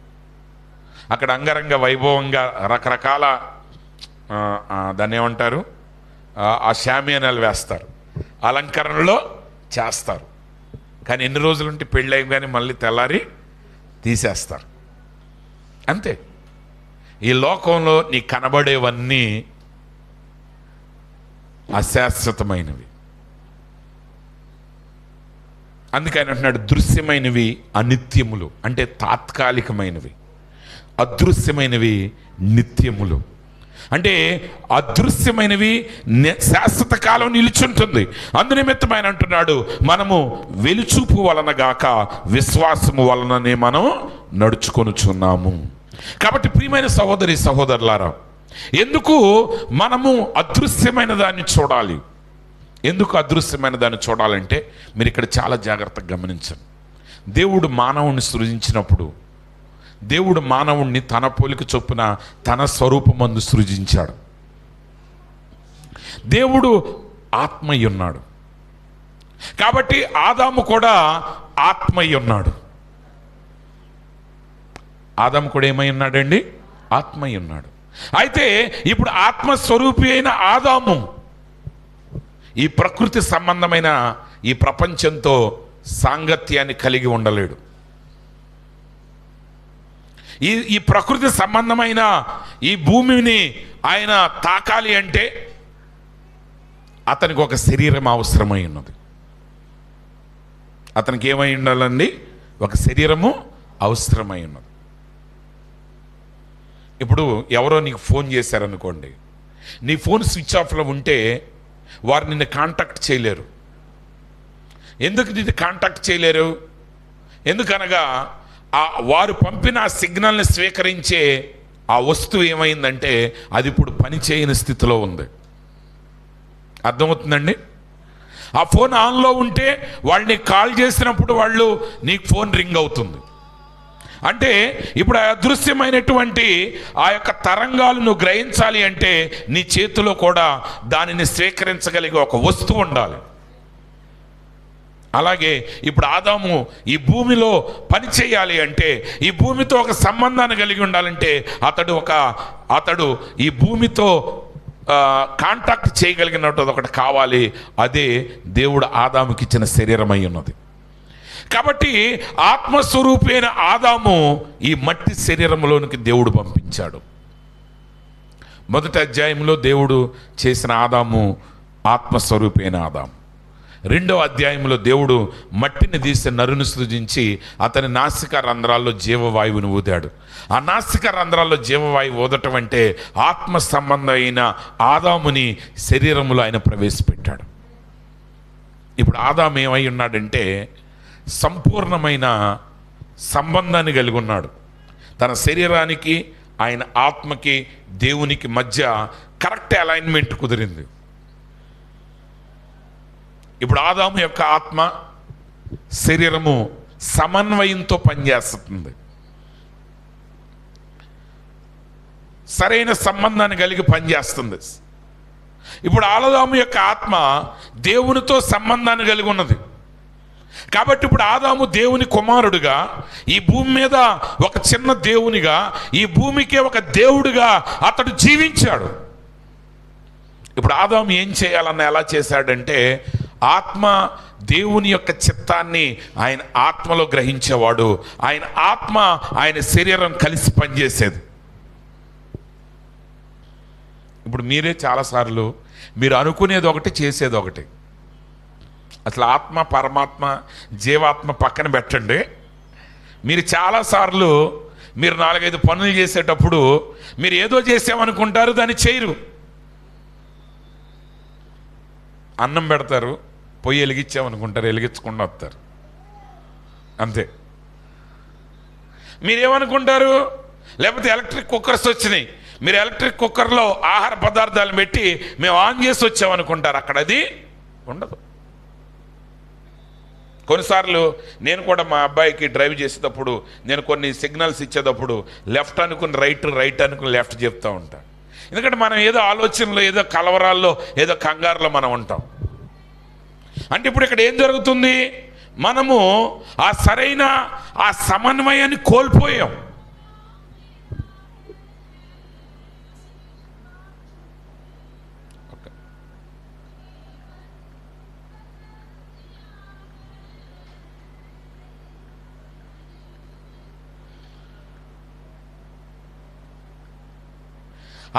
A: అక్కడ అంగరంగ వైభవంగా రకరకాల దాన్ని ఏమంటారు, ఆ షామియానాలు వేస్తారు, అలంకరణలో చేస్తారు. కానీ ఎన్ని రోజులుంటే పెళ్ళి అయ్యి మళ్ళీ తెల్లారి తీసేస్తారు. అంతే. ఈ లోకంలో నీ కనబడేవన్నీ అశాశ్వతమైనవి. అందుకని అంటున్నాడు, దృశ్యమైనవి అనిత్యములు, అంటే తాత్కాలికమైనవి, అదృశ్యమైనవి నిత్యములు. అంటే అదృశ్యమైనవి శాశ్వత కాలం నిలుచుంటుంది. అందునిమిత్తం ఆయన అంటున్నాడు, మనము వెలుచూపు వలన గాక విశ్వాసము వలననే మనం నడుచుకొనుచున్నాము. కాబట్టి ప్రియమైన సహోదరి సహోదరులారా, ఎందుకు మనము అదృశ్యమైన దాన్ని చూడాలి? ఎందుకు అదృశ్యమైన దాన్ని చూడాలంటే మీరు ఇక్కడ చాలా జాగ్రత్తగా గమనించండి. దేవుడు మానవుణ్ణి సృజించినప్పుడు దేవుడు మానవుణ్ణి తన పోలిక చొప్పున తన స్వరూపమందు సృజించాడు. దేవుడు ఆత్మయ్య ఉన్నాడు కాబట్టి ఆదాము కూడా ఆత్మయ్య ఉన్నాడు. ఆదాము కూడా ఏమై ఉన్నాడండి? ఆత్మయ్య ఉన్నాడు. అయితే ఇప్పుడు ఆత్మస్వరూపి అయిన ఆదాము ఈ ప్రకృతి సంబంధమైన ఈ ప్రపంచంతో సాంగత్యాన్ని కలిగి ఉండలేడు. ఈ ప్రకృతి సంబంధమైన ఈ భూమిని ఆయన తాకాలి అంటే అతనికి ఒక శరీరం అవసరమై ఉన్నది. అతనికి ఏమై ఉండాలండి? ఒక శరీరము అవసరమై ఉన్నది. ఇప్పుడు ఎవరో నీకు ఫోన్ చేశారనుకోండి, నీ ఫోన్ స్విచ్ ఆఫ్లో ఉంటే వారు నిన్ను కాంటాక్ట్ చేయలేరు. ఎందుకు నిన్ను కాంటాక్ట్ చేయలేరు? ఎందుకనగా వారు పంపిన ఆ సిగ్నల్ని స్వీకరించే ఆ వస్తువు ఏమైందంటే అది ఇప్పుడు పని చేయని స్థితిలో ఉంది. అర్థమవుతుందండి? ఆ ఫోన్ ఆన్లో ఉంటే వాళ్ళని కాల్ చేసినప్పుడు నీకు ఫోన్ రింగ్ అవుతుంది. అంటే ఇప్పుడు ఆ అదృశ్యమైనటువంటి ఆ యొక్క తరంగాలను గ్రహించాలి అంటే నీ చేతిలో కూడా దానిని స్వీకరించగలిగే ఒక వస్తువు ఉండాలి. అలాగే ఇప్పుడు ఆదాము ఈ భూమిలో పని చేయాలి అంటే, ఈ భూమితో ఒక సంబంధాన్ని కలిగి ఉండాలంటే అతడు ఈ భూమితో కాంటాక్ట్ చేయగలిగినట్టు ఒకటి కావాలి. అదే దేవుడు ఆదాముకి ఇచ్చిన శరీరం అయి ఉన్నది. కాబట్టి ఆత్మస్వరూపైన ఆదాము ఈ మట్టి శరీరంలోనికి దేవుడు పంపించాడు. మొదటి అధ్యాయంలో దేవుడు చేసిన ఆదాము ఆత్మస్వరూపైన ఆదాము. రెండవ అధ్యాయంలో దేవుడు మట్టిని తీసి నరుని సృజించి అతని నాసిక రంధ్రాల్లో జీవవాయువుని ఊదాడు. ఆ నాసిక రంధ్రాల్లో జీవవాయువు ఊదటం అంటే ఆత్మ సంబంధమైన ఆదాముని శరీరములో ఆయన ప్రవేశపెట్టాడు. ఇప్పుడు ఆదాము ఏమై ఉన్నాడంటే సంపూర్ణమైన సంబంధాన్ని కలిగి ఉన్నాడు. తన శరీరానికి ఆయన ఆత్మకి దేవునికి మధ్య కరెక్ట్ అలైన్మెంట్ కుదిరింది. ఇప్పుడు ఆదాము యొక్క ఆత్మ శరీరము సమన్వయంతో పనిచేస్తుంది. సరైన సంబంధాన్ని కలిగి పనిచేస్తుంది. ఇప్పుడు ఆదాము యొక్క ఆత్మ దేవునితో సంబంధాన్ని కలిగి ఉన్నది. కాబట్టి ఇప్పుడు ఆదాము దేవుని కుమారుడుగా, ఈ భూమి మీద ఒక చిన్న దేవునిగా, ఈ భూమికే ఒక దేవుడిగా అతడు జీవించాడు. ఇప్పుడు ఆదాము ఏం చేయాలన్న ఎలా చేశాడంటే, ఆత్మ దేవుని యొక్క చిత్తాన్ని ఆయన ఆత్మలో గ్రహించేవాడు. ఆయన ఆత్మ ఆయన శరీరం కలిసి పనిచేసేది. ఇప్పుడు మీరే చాలాసార్లు మీరు అనుకునేది ఒకటి, చేసేది ఒకటి. అసలు ఆత్మ, పరమాత్మ, జీవాత్మ పక్కన పెట్టండి. మీరు చాలాసార్లు మీరు 4-5 పనులు చేసేటప్పుడు మీరు ఏదో చేసామనుకుంటారు, దాన్ని చేయరు. అన్నం పెడతారు, పొయ్యి వెలిగించామనుకుంటారు, వెలిగించకుండా వస్తారు, అంతే. మీరేమనుకుంటారు? లేకపోతే ఎలక్ట్రిక్ కుక్కర్స్ వచ్చినాయి, మీరు ఎలక్ట్రిక్ కుక్కర్లో ఆహార పదార్థాలను పెట్టి మేము ఆన్ చేసి వచ్చామనుకుంటారు. అక్కడ అది ఉండదు. కొన్నిసార్లు నేను కూడా మా అబ్బాయికి డ్రైవ్ చేసేటప్పుడు నేను కొన్ని సిగ్నల్స్ ఇచ్చేటప్పుడు లెఫ్ట్ అనుకుని రైట్, రైట్ అనుకుని లెఫ్ట్ చెప్తూ ఉంటాను. ఎందుకంటే మనం ఏదో ఆలోచనలో, ఏదో కలవరాల్లో, ఏదో కంగారులో మనం ఉంటాం. అంటే ఇప్పుడు ఇక్కడ ఏం జరుగుతుంది? మనము ఆ సరైన ఆ సమన్వయాన్ని కోల్పోయాం.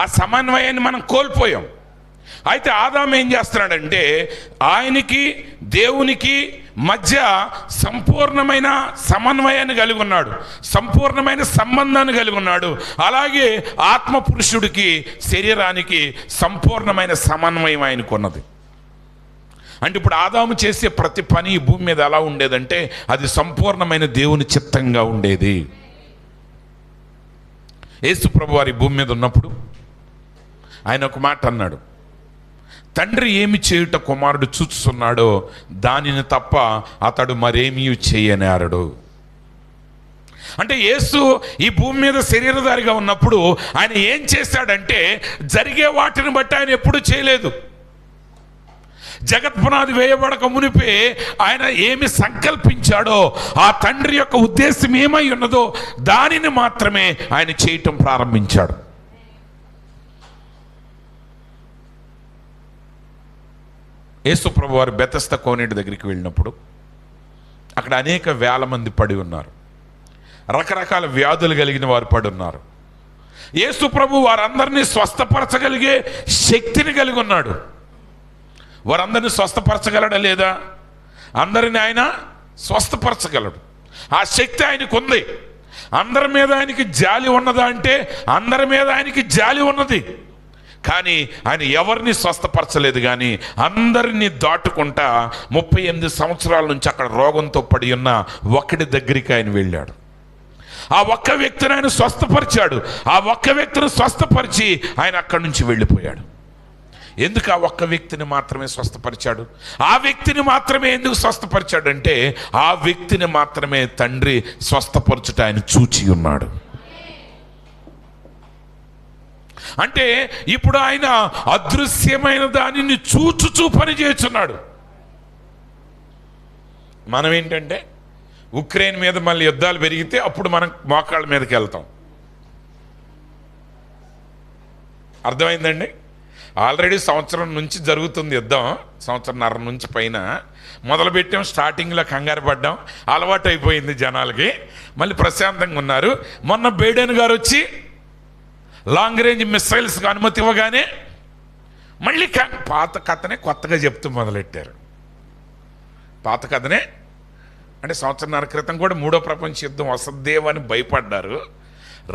A: ఆ సమన్వయాన్ని మనం కోల్పోయాం. అయితే ఆదాము ఏం చేస్తున్నాడంటే ఆయనకి దేవునికి మధ్య సంపూర్ణమైన సమన్వయాన్ని కలిగి ఉన్నాడు, సంపూర్ణమైన సంబంధాన్ని కలిగి ఉన్నాడు. అలాగే ఆత్మ పురుషుడికి, శరీరానికి సంపూర్ణమైన సమన్వయం ఆయనకు ఉన్నది. అంటే ఇప్పుడు ఆదాము చేసే ప్రతి పని ఈ భూమి మీద ఎలా ఉండేదంటే అది సంపూర్ణమైన దేవుని చిత్తంగా ఉండేది. యేసు ప్రభు వారి భూమి మీద ఉన్నప్పుడు ఆయన ఒక మాట అన్నాడు, తండ్రి ఏమి చేయుట కుమారుడు చూస్తున్నాడో దానిని తప్ప అతడు మరేమీ చేయనేరడు. అంటే యేసు ఈ భూమి మీద శరీరధారిగా ఉన్నప్పుడు ఆయన ఏం చేశాడంటే జరిగే వాటిని బట్టి ఆయన ఎప్పుడూ చేయలేదు. జగత్పునాది వేయబడక మునిపే ఆయన ఏమి సంకల్పించాడో, ఆ తండ్రి యొక్క ఉద్దేశం ఏమై ఉన్నదో దానిని మాత్రమే ఆయన చేయటం ప్రారంభించాడు. యేసు ప్రభు వారు బెతస్దా కోనేటి దగ్గరికి వెళ్ళినప్పుడు అక్కడ అనేక వేల మంది పడి ఉన్నారు, రకరకాల వ్యాధులు కలిగిన వారు పడి ఉన్నారు. యేసు ప్రభు వారందరినీ స్వస్థపరచగలిగే శక్తిని కలిగి ఉన్నాడు. వారందరినీ స్వస్థపరచగలడా లేదా? అందరిని ఆయన స్వస్థపరచగలడు. ఆ శక్తి ఆయనకు ఉంది. అందరి మీద ఆయనకి జాలి ఉన్నదా అంటే అందరి మీద ఆయనకి జాలి ఉన్నది. కానీ ఆయన ఎవరిని స్వస్థపరచలేదు. కానీ అందరినీ దాటుకుంటా 38 సంవత్సరాల నుంచి అక్కడ రోగంతో పడి ఉన్న ఒకటి దగ్గరికి ఆయన వెళ్ళాడు. ఆ ఒక్క వ్యక్తిని ఆయన స్వస్థపరిచాడు. ఆ ఒక్క వ్యక్తిని స్వస్థపరిచి ఆయన అక్కడి నుంచి వెళ్ళిపోయాడు. ఎందుకు ఆ ఒక్క వ్యక్తిని మాత్రమే స్వస్థపరిచాడు? ఆ వ్యక్తిని మాత్రమే ఎందుకు స్వస్థపరిచాడు అంటే, ఆ వ్యక్తిని మాత్రమే తండ్రి స్వస్థపరచుట ఆయన చూచి ఉన్నాడు. అంటే ఇప్పుడు ఆయన అదృశ్యమైన దానిని చూచుచూ పని చేస్తున్నాడు. మనం ఏంటంటే ఉక్రెయిన్ మీద మళ్ళీ యుద్ధాలు పెరిగితే అప్పుడు మనం మోకాళ్ళ మీదకి వెళ్తాం. అర్థమైందండి? ఆల్రెడీ సంవత్సరం నుంచి జరుగుతుంది యుద్ధం, సంవత్సరంన్నర నుంచి పైన మొదలుపెట్టాం. స్టార్టింగ్లో కంగారు పడ్డాం, అలవాటు అయిపోయింది జనాలకి, మళ్ళీ ప్రశాంతంగా ఉన్నారు. మొన్న బైడెన్ గారు వచ్చి లాంగ్ రేంజ్ మిసైల్స్కి అనుమతి ఇవ్వగానే మళ్ళీ పాత కథనే కొత్తగా చెప్తూ మొదలెట్టారు. పాత కథనే అంటే సంవత్సరంన్నర క్రితం కూడా 3వ ప్రపంచ యుద్ధం వసద్దేవని భయపడ్డారు,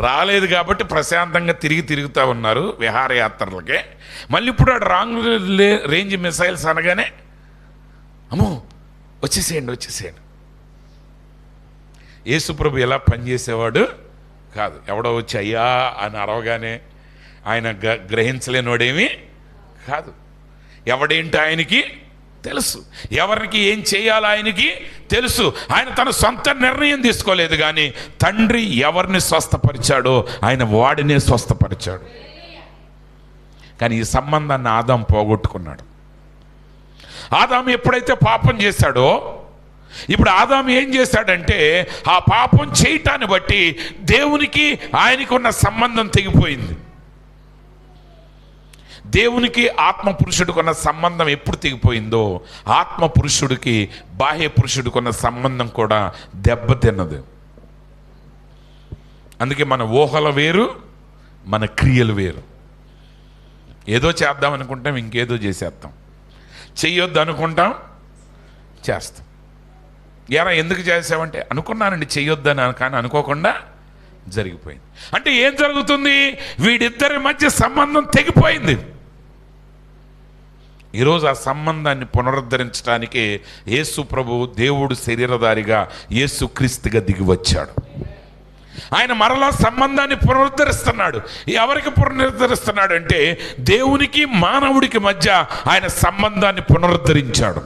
A: రాలేదు కాబట్టి ప్రశాంతంగా తిరుగుతూ ఉన్నారు విహారయాత్రలకే. మళ్ళీ ఇప్పుడు రాంగ్ రేంజ్ మిసైల్స్ అనగానే అమ్మో వచ్చేసేయండి. యేసుప్రభు ఎలా పనిచేసేవాడు కాదు. ఎవడో వచ్చి అయ్యా అని అరవగానే ఆయన గ్రహించలేనోడేమీ కాదు. ఎవడేంటి ఆయనకి తెలుసు, ఎవరికి ఏం చేయాలో ఆయనకి తెలుసు. ఆయన తన సొంత నిర్ణయం తీసుకోలేదు, కానీ తండ్రి ఎవరిని స్వస్థపరిచాడో ఆయన వాడినే స్వస్థపరిచాడు. కానీ ఈ సంబంధాన్ని ఆదాం పోగొట్టుకున్నాడు. ఆదాం ఎప్పుడైతే పాపం చేశాడో, ఇప్పుడు ఆదాం ఏం చేశాడంటే ఆ పాపం చేయటాన్ని బట్టి దేవునికి ఆయనకు ఉన్న సంబంధం తెగిపోయింది. దేవునికి ఆత్మ పురుషుడికి ఉన్న సంబంధం ఎప్పుడు తెగిపోయిందో, ఆత్మ పురుషుడికి బాహ్య పురుషుడికి ఉన్న సంబంధం కూడా దెబ్బతిన్నది. అందుకే మన ఊహలు వేరు, మన క్రియలు వేరు. ఏదో చేద్దాం అనుకుంటాం, ఇంకేదో చేసేస్తాం. చెయ్యొద్దు అనుకుంటాం, చేస్తాం. ఎలా ఎందుకు చేసావంటే అనుకున్నానండి చెయ్యొద్దని, కానీ అనుకోకుండా జరిగిపోయింది. అంటే ఏం జరుగుతుంది? వీడిద్దరి మధ్య సంబంధం తెగిపోయింది. ఈరోజు ఆ సంబంధాన్ని పునరుద్ధరించడానికి యేసు ప్రభు దేవుడు శరీరధారిగా యేసు క్రీస్తుగా దిగి వచ్చాడు. ఆయన మరలా సంబంధాన్ని పునరుద్ధరిస్తున్నాడు. ఎవరికి పునరుద్ధరిస్తున్నాడు అంటే దేవునికి మానవుడికి మధ్య ఆయన సంబంధాన్ని పునరుద్ధరించాడు.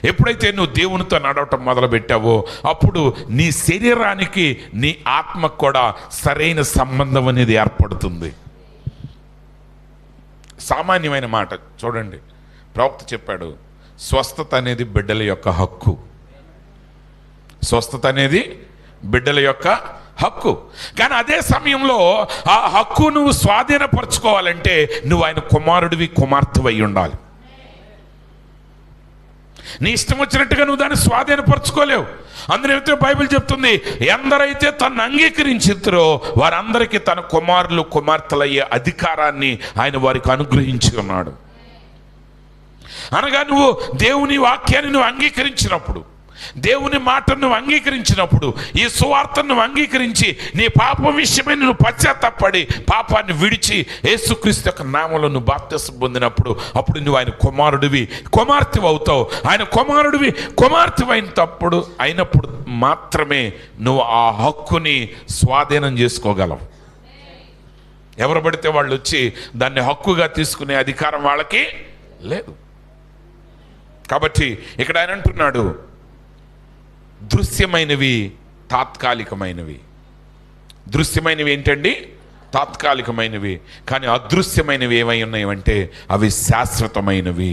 A: ఎప్పుడైతే నువ్వు దేవునితో నడవటం మొదలుపెట్టావో అప్పుడు నీ శరీరానికి నీ ఆత్మకు కూడా సరైన సంబంధం అనేది ఏర్పడుతుంది. సామాన్యమైన మాట చూడండి, ప్రవక్త చెప్పాడు, స్వస్థత అనేది బిడ్డల యొక్క హక్కు. స్వస్థత అనేది బిడ్డల యొక్క హక్కు. కానీ అదే సమయంలో ఆ హక్కు నువ్వు స్వాధీనపరచుకోవాలంటే నువ్వు ఆయన కుమారుడివి, కుమార్తెవై ఉండాలి. నీ ఇష్టం వచ్చినట్టుగా నువ్వు దాన్ని స్వాధీనపరచుకోలేవు. అందులో బైబిల్ చెప్తుంది, ఎందరైతే తను అంగీకరించారో వారందరికీ తన కుమారులు కుమార్తెలయ్యే అధికారాన్ని ఆయన వారికి అనుగ్రహించి ఉన్నాడు. అనగా నువ్వు దేవుని వాక్యాన్ని నువ్వు అంగీకరించినప్పుడు, దేవుని మాటను నువ్వు అంగీకరించినప్పుడు, ఈ సువార్తను నువ్వు అంగీకరించి నీ పాపం విషయమై నువ్వు పశ్చాత్తాపడి పాపాన్ని విడిచి యేసుక్రీస్తు యొక్క నామంలో నువ్వు బాప్తిసం పొందినప్పుడు అప్పుడు నువ్వు ఆయన కుమారుడివి, కుమార్తె అవుతావు. ఆయన కుమారుడివి, కుమార్తె అయినప్పుడు మాత్రమే నువ్వు ఆ హక్కుని స్వాధీనం చేసుకోగలవు. ఎవరు పడితే వాళ్ళు వచ్చి దాన్ని హక్కుగా తీసుకునే అధికారం వాళ్ళకి లేదు. కాబట్టి ఇక్కడ ఆయన అంటున్నాడు, దృశ్యమైనవి తాత్కాలికమైనవి. దృశ్యమైనవి ఏంటండి? తాత్కాలికమైనవి. కానీ అదృశ్యమైనవి ఏమై ఉన్నాయంటే అవి శాశ్వతమైనవి.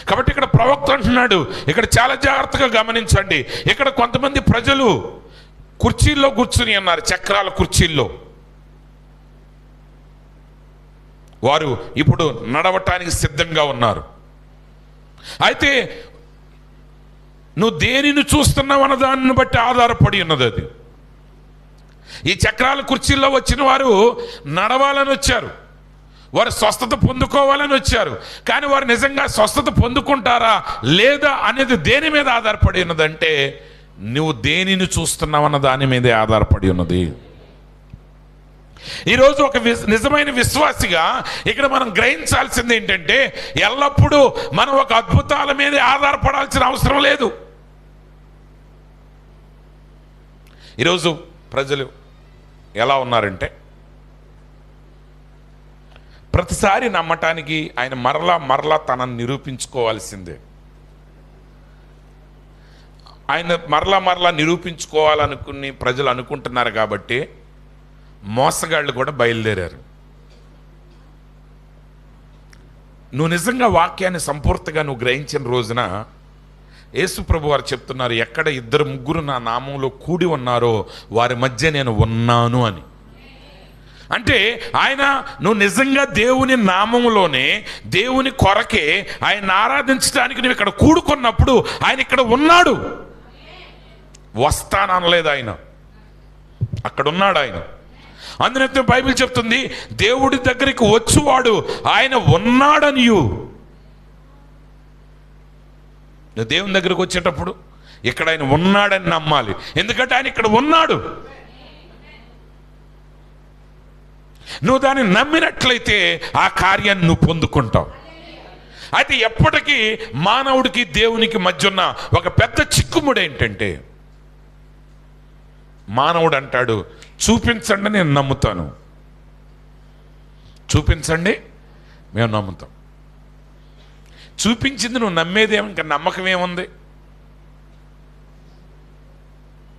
A: కాబట్టి ఇక్కడ ప్రవక్త అంటున్నాడు, ఇక్కడ చాలా జాగ్రత్తగా గమనించండి. ఇక్కడ కొంతమంది ప్రజలు కుర్చీల్లో కూర్చుని ఉన్నారు, చక్రాల కుర్చీల్లో. వారు ఇప్పుడు నడవటానికి సిద్ధంగా ఉన్నారు. అయితే నువ్వు దేనిని చూస్తున్నావు అన్న దానిని బట్టి ఆధారపడి ఉన్నది అది. ఈ చక్రాల కుర్చీల్లో వచ్చిన వారు నడవాలని వచ్చారు, వారు స్వస్థత పొందుకోవాలని వచ్చారు. కానీ వారు నిజంగా స్వస్థత పొందుకుంటారా లేదా అనేది దేని మీద ఆధారపడి ఉన్నదంటే నువ్వు దేనిని చూస్తున్నావన్న దాని మీదే ఆధారపడి ఉన్నది. ఈరోజు ఒక నిజమైన విశ్వాసిగా ఇక్కడ మనం గ్రహించాల్సింది ఏంటంటే ఎల్లప్పుడూ మనం ఒక అద్భుతాల మీదే ఆధారపడాల్సిన అవసరం లేదు. ఈరోజు ప్రజలు ఎలా ఉన్నారంటే, ప్రతిసారి నమ్మటానికి ఆయన మరలా మరలా తనను నిరూపించుకోవాల్సిందే. ఆయన మరలా మరలా నిరూపించుకోవాలనుకుని ప్రజలు అనుకుంటున్నారు కాబట్టి మోసగాళ్ళు కూడా బయలుదేరారు. నువ్వు నిజంగా వాక్యాన్ని సంపూర్తిగా నువ్వు గ్రహించిన రోజున యేసు ప్రభు వారు చెప్తున్నారు, ఎక్కడ 2-3 నా నామంలో కూడి ఉన్నారో వారి మధ్య నేను ఉన్నాను అని. అంటే ఆయన నువ్వు నిజంగా దేవుని నామంలోనే, దేవుని కొరకే ఆయన ఆరాధించడానికి నువ్వు ఇక్కడ కూడుకున్నప్పుడు ఆయన ఇక్కడ ఉన్నాడు. వస్తాననలేదు ఆయన, అక్కడ ఉన్నాడు ఆయన. అందుకే బైబిల్ చెప్తుంది, దేవుడి దగ్గరికి వచ్చువాడు ఆయన ఉన్నాడనియు. దేవుని దగ్గరికి వచ్చేటప్పుడు ఇక్కడ ఆయన ఉన్నాడని నమ్మాలి, ఎందుకంటే ఆయన ఇక్కడ ఉన్నాడు. నువ్వు దాన్ని నమ్మినట్లయితే ఆ కార్యాన్ని నువ్వు పొందుకుంటావు. అయితే ఎప్పటికీ మానవుడికి దేవునికి మధ్య ఉన్న ఒక పెద్ద చిక్కుముడు ఏంటంటే, మానవుడు అంటాడు, చూపించండి నేను నమ్ముతాను, చూపించండి మేము నమ్ముతాం. చూపించింది నువ్వు నమ్మేదేమో, ఇంకా నమ్మకం ఏముంది?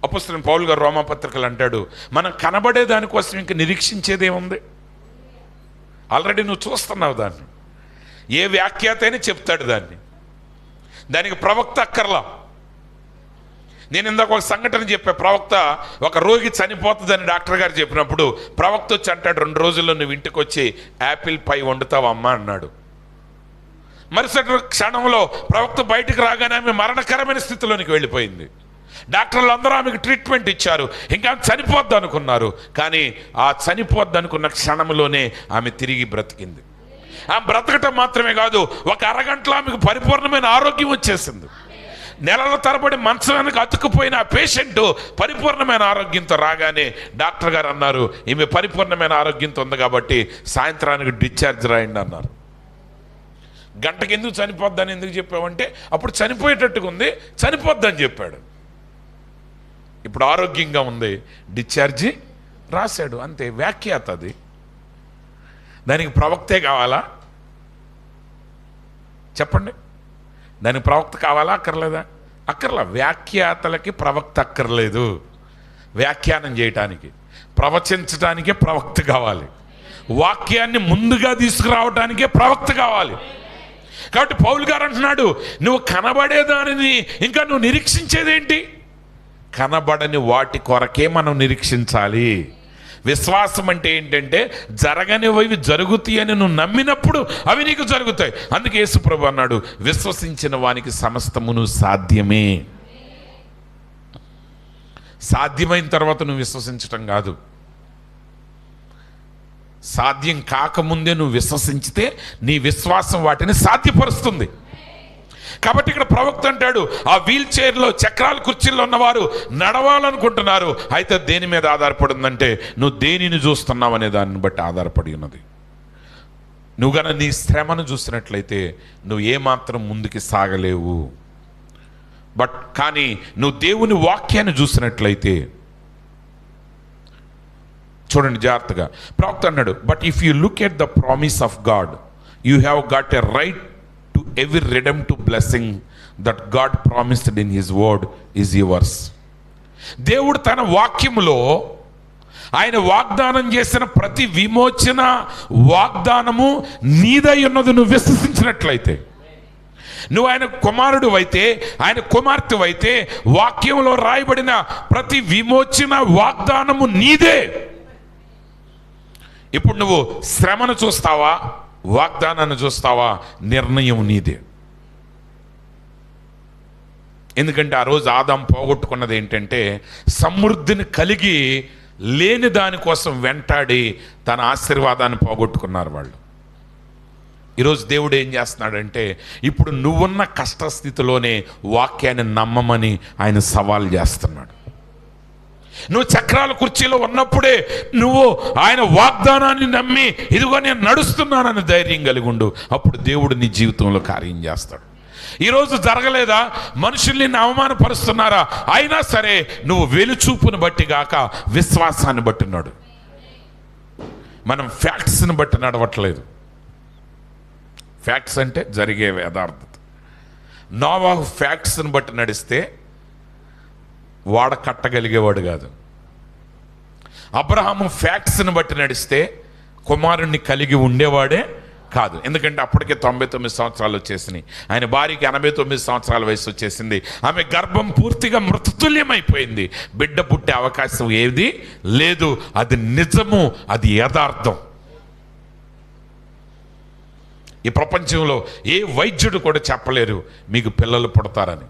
A: అపోస్తలుడైన పౌలు గారు రోమాపత్రికలు అంటాడు, మనం కనబడే దానికోసం ఇంకా నిరీక్షించేదేముంది? ఆల్రెడీ నువ్వు చూస్తున్నావు దాన్ని. ఏ వ్యాఖ్యాత అయినా చెప్తాడు దాన్ని, దానికి ప్రవక్త అక్కర్లా. నేను ఇందాక ఒక సంఘటన చెప్పా, ప్రవక్త ఒక రోగి చనిపోతుందని డాక్టర్ గారు చెప్పినప్పుడు ప్రవక్త వచ్చి అంటాడు, 2 రోజుల్లో నువ్వు ఇంటికి వచ్చి యాపిల్ పై వండుతావమ్మా అన్నాడు. మరుసటి క్షణంలో ప్రవక్త బయటకు రాగానే ఆమె మరణకరమైన స్థితిలోనికి వెళ్ళిపోయింది. డాక్టర్లు అందరూ ఆమెకు ట్రీట్మెంట్ ఇచ్చారు, ఇంకా చనిపోద్ది అనుకున్నారు. కానీ ఆ చనిపోద్ది అనుకున్న క్షణంలోనే ఆమె తిరిగి బ్రతికింది. ఆమె బ్రతకటం మాత్రమే కాదు, ఒక అరగంటలో ఆమెకు పరిపూర్ణమైన ఆరోగ్యం వచ్చేసింది. నెలల తరబడి మంచానికి అతుక్కుపోయిన ఆ పేషెంట్ పరిపూర్ణమైన ఆరోగ్యంతో రాగానే డాక్టర్ గారు అన్నారు, ఈమె పరిపూర్ణమైన ఆరోగ్యంతో ఉంది కాబట్టి సాయంత్రానికి డిశ్చార్జ్ రాయండి అన్నారు. గంటకి ఎందుకు చనిపోద్దని ఎందుకు చెప్పావంటే, అప్పుడు చనిపోయేటట్టుగా ఉంది, చనిపోద్దని చెప్పాడు. ఇప్పుడు ఆరోగ్యంగా ఉంది, డిశ్చార్జి రాశాడు, అంతే. వ్యాఖ్యాత అది, దానికి ప్రవక్తే కావాలా? చెప్పండి, దానికి ప్రవక్త కావాలా అక్కర్లేదా? అక్కర్లా. వ్యాఖ్యాతలకి ప్రవక్త అక్కర్లేదు. వ్యాఖ్యానం చేయటానికి, ప్రవచించడానికే ప్రవక్త కావాలి. వాక్యాన్ని ముందుగా తీసుకురావడానికే ప్రవక్త కావాలి. కాబట్టి పౌలు గారు అంటున్నాడు, నువ్వు కనబడేదానిని ఇంకా నువ్వు నిరీక్షించేదేంటి? కనబడని వాటి కొరకే మనం నిరీక్షించాలి. విశ్వాసం అంటే ఏంటంటే, జరగనివి జరుగుతాయి అని నువ్వు నమ్మినప్పుడు అవి నీకు జరుగుతాయి. అందుకే యేసు ప్రభు అన్నాడు, విశ్వసించిన వానికి సమస్తమును సాధ్యమే. సాధ్యమైన తర్వాత నువ్వు విశ్వసించటం కాదు, సాధ్యం కాకముందే నువ్వు విశ్వసించితే నీ విశ్వాసం వాటిని సాధ్యపరుస్తుంది. కాబట్టి ఇక్కడ ప్రవక్త అంటాడు, ఆ వీల్ చైర్లో చక్రాల కుర్చీల్లో ఉన్నవారు నడవాలనుకుంటున్నారు, అయితే దేని మీద ఆధారపడి ఉందంటే, నువ్వు దేనిని చూస్తున్నావు అనే దాన్ని బట్టి ఆధారపడి ఉన్నది. నువ్వు గన నీ శ్రమను చూసినట్లయితే నువ్వు ఏమాత్రం ముందుకి సాగలేవు. కానీ నువ్వు దేవుని వాక్యాన్ని చూసినట్లయితే, చూడండి జాగ్రత్తగా, ప్రవక్త అన్నాడు, but if you look at the promise of God, you have got a right to every redemptive blessing that God promised in his word is yours. దేవుడు తన వాక్యములో ఆయన వాగ్దానం చేసిన ప్రతి విమోచన వాగ్దానము నీదై ఉన్నది నువ్వు విశ్వసించినట్లయితే. నువ్వు ఆయన కుమారుడు అయితే, ఆయన కుమార్తె అయితే, వాక్యంలో రాయబడిన ప్రతి విమోచన వాగ్దానము నీదే. ఇప్పుడు నువ్వు శ్రమను చూస్తావా, వాగ్దానాన్ని చూస్తావా, నిర్ణయం నీదే. ఎందుకంటే ఆ రోజు ఆదాం పోగొట్టుకున్నది ఏంటంటే, సమృద్ధిని కలిగి లేని దానికోసం వెంటాడి తన ఆశీర్వాదాన్ని పోగొట్టుకున్నారు వాళ్ళు. ఈరోజు దేవుడు ఏం చేస్తున్నాడంటే, ఇప్పుడు నువ్వున్న కష్టస్థితిలోనే వాక్యాన్ని నమ్మమని ఆయన సవాల్ చేస్తున్నాడు. నువ్వు చక్రాల కుర్చీలో ఉన్నప్పుడే నువ్వు ఆయన వాగ్దానాన్ని నమ్మి, ఇదిగో నేను నడుస్తున్నానని ధైర్యం కలిగి ఉండు. అప్పుడు దేవుడు నీ జీవితంలో కార్యం చేస్తాడు. ఈరోజు జరగలేదా? మనుషుల్ని అవమానపరుస్తున్నారా? అయినా సరే నువ్వు వెలుచూపును బట్టి గాక విశ్వాసాన్ని బట్టి నడు. మనం ఫ్యాక్ట్స్ని బట్టి నడవట్లేదు. ఫ్యాక్ట్స్ అంటే జరిగే యథార్థత. నోవాహు ఫ్యాక్ట్స్ని బట్టి నడిస్తే వాడ కట్టగలిగేవాడు కాదు. అబ్రహాము ఫ్యాక్ట్స్ని బట్టి నడిస్తే కుమారుణ్ణి కలిగి ఉండేవాడే కాదు. ఎందుకంటే అప్పటికే 99 సంవత్సరాలు వచ్చేసినాయి. ఆయన భార్యకి 89 సంవత్సరాల వయసు వచ్చేసింది. ఆమె గర్భం పూర్తిగా మృతతుల్యమైపోయింది. బిడ్డ పుట్టే అవకాశం ఏది లేదు. అది నిజము, అది యథార్థం. ఈ ప్రపంచంలో ఏ వైద్యుడు కూడా చెప్పలేరు మీకు పిల్లలు పుడతారని,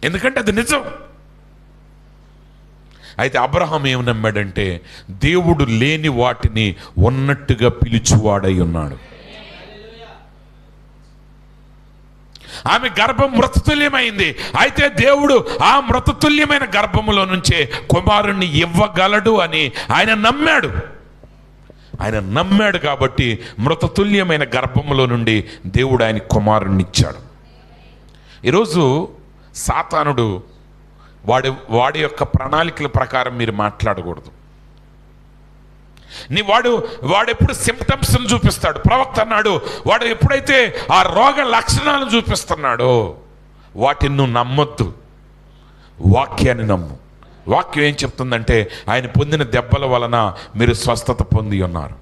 A: ఎందుకంటే అది నిజం. అయితే అబ్రహాం ఏమి నమ్మాడంటే దేవుడు లేని వాటిని ఉన్నట్టుగా పిలిచివాడై ఉన్నాడు. ఆమె గర్భం మృతతుల్యమైంది. అయితే దేవుడు ఆ మృతతుల్యమైన గర్భములో నుంచే కుమారుణ్ణి ఇవ్వగలడు అని ఆయన నమ్మాడు. ఆయన నమ్మాడు కాబట్టి మృతతుల్యమైన గర్భములో నుండి దేవుడు ఆయన కుమారుణ్ణి ఇచ్చాడు. ఈరోజు సాతానుడు వాడి యొక్క ప్రణాళికల ప్రకారం మీరు మాట్లాడకూడదు. వాడు ఎప్పుడు సిమ్టమ్స్ని చూపిస్తాడు. ప్రవక్త అన్నాడు, వాడు ఎప్పుడైతే ఆ రోగ లక్షణాలను చూపిస్తున్నాడో వాటిని నువ్వు నమ్మొద్దు, వాక్యాన్ని నమ్ము. వాక్యం ఏం చెప్తుందంటే ఆయన పొందిన దెబ్బల వలన మీరు స్వస్థత పొంది ఉన్నారు.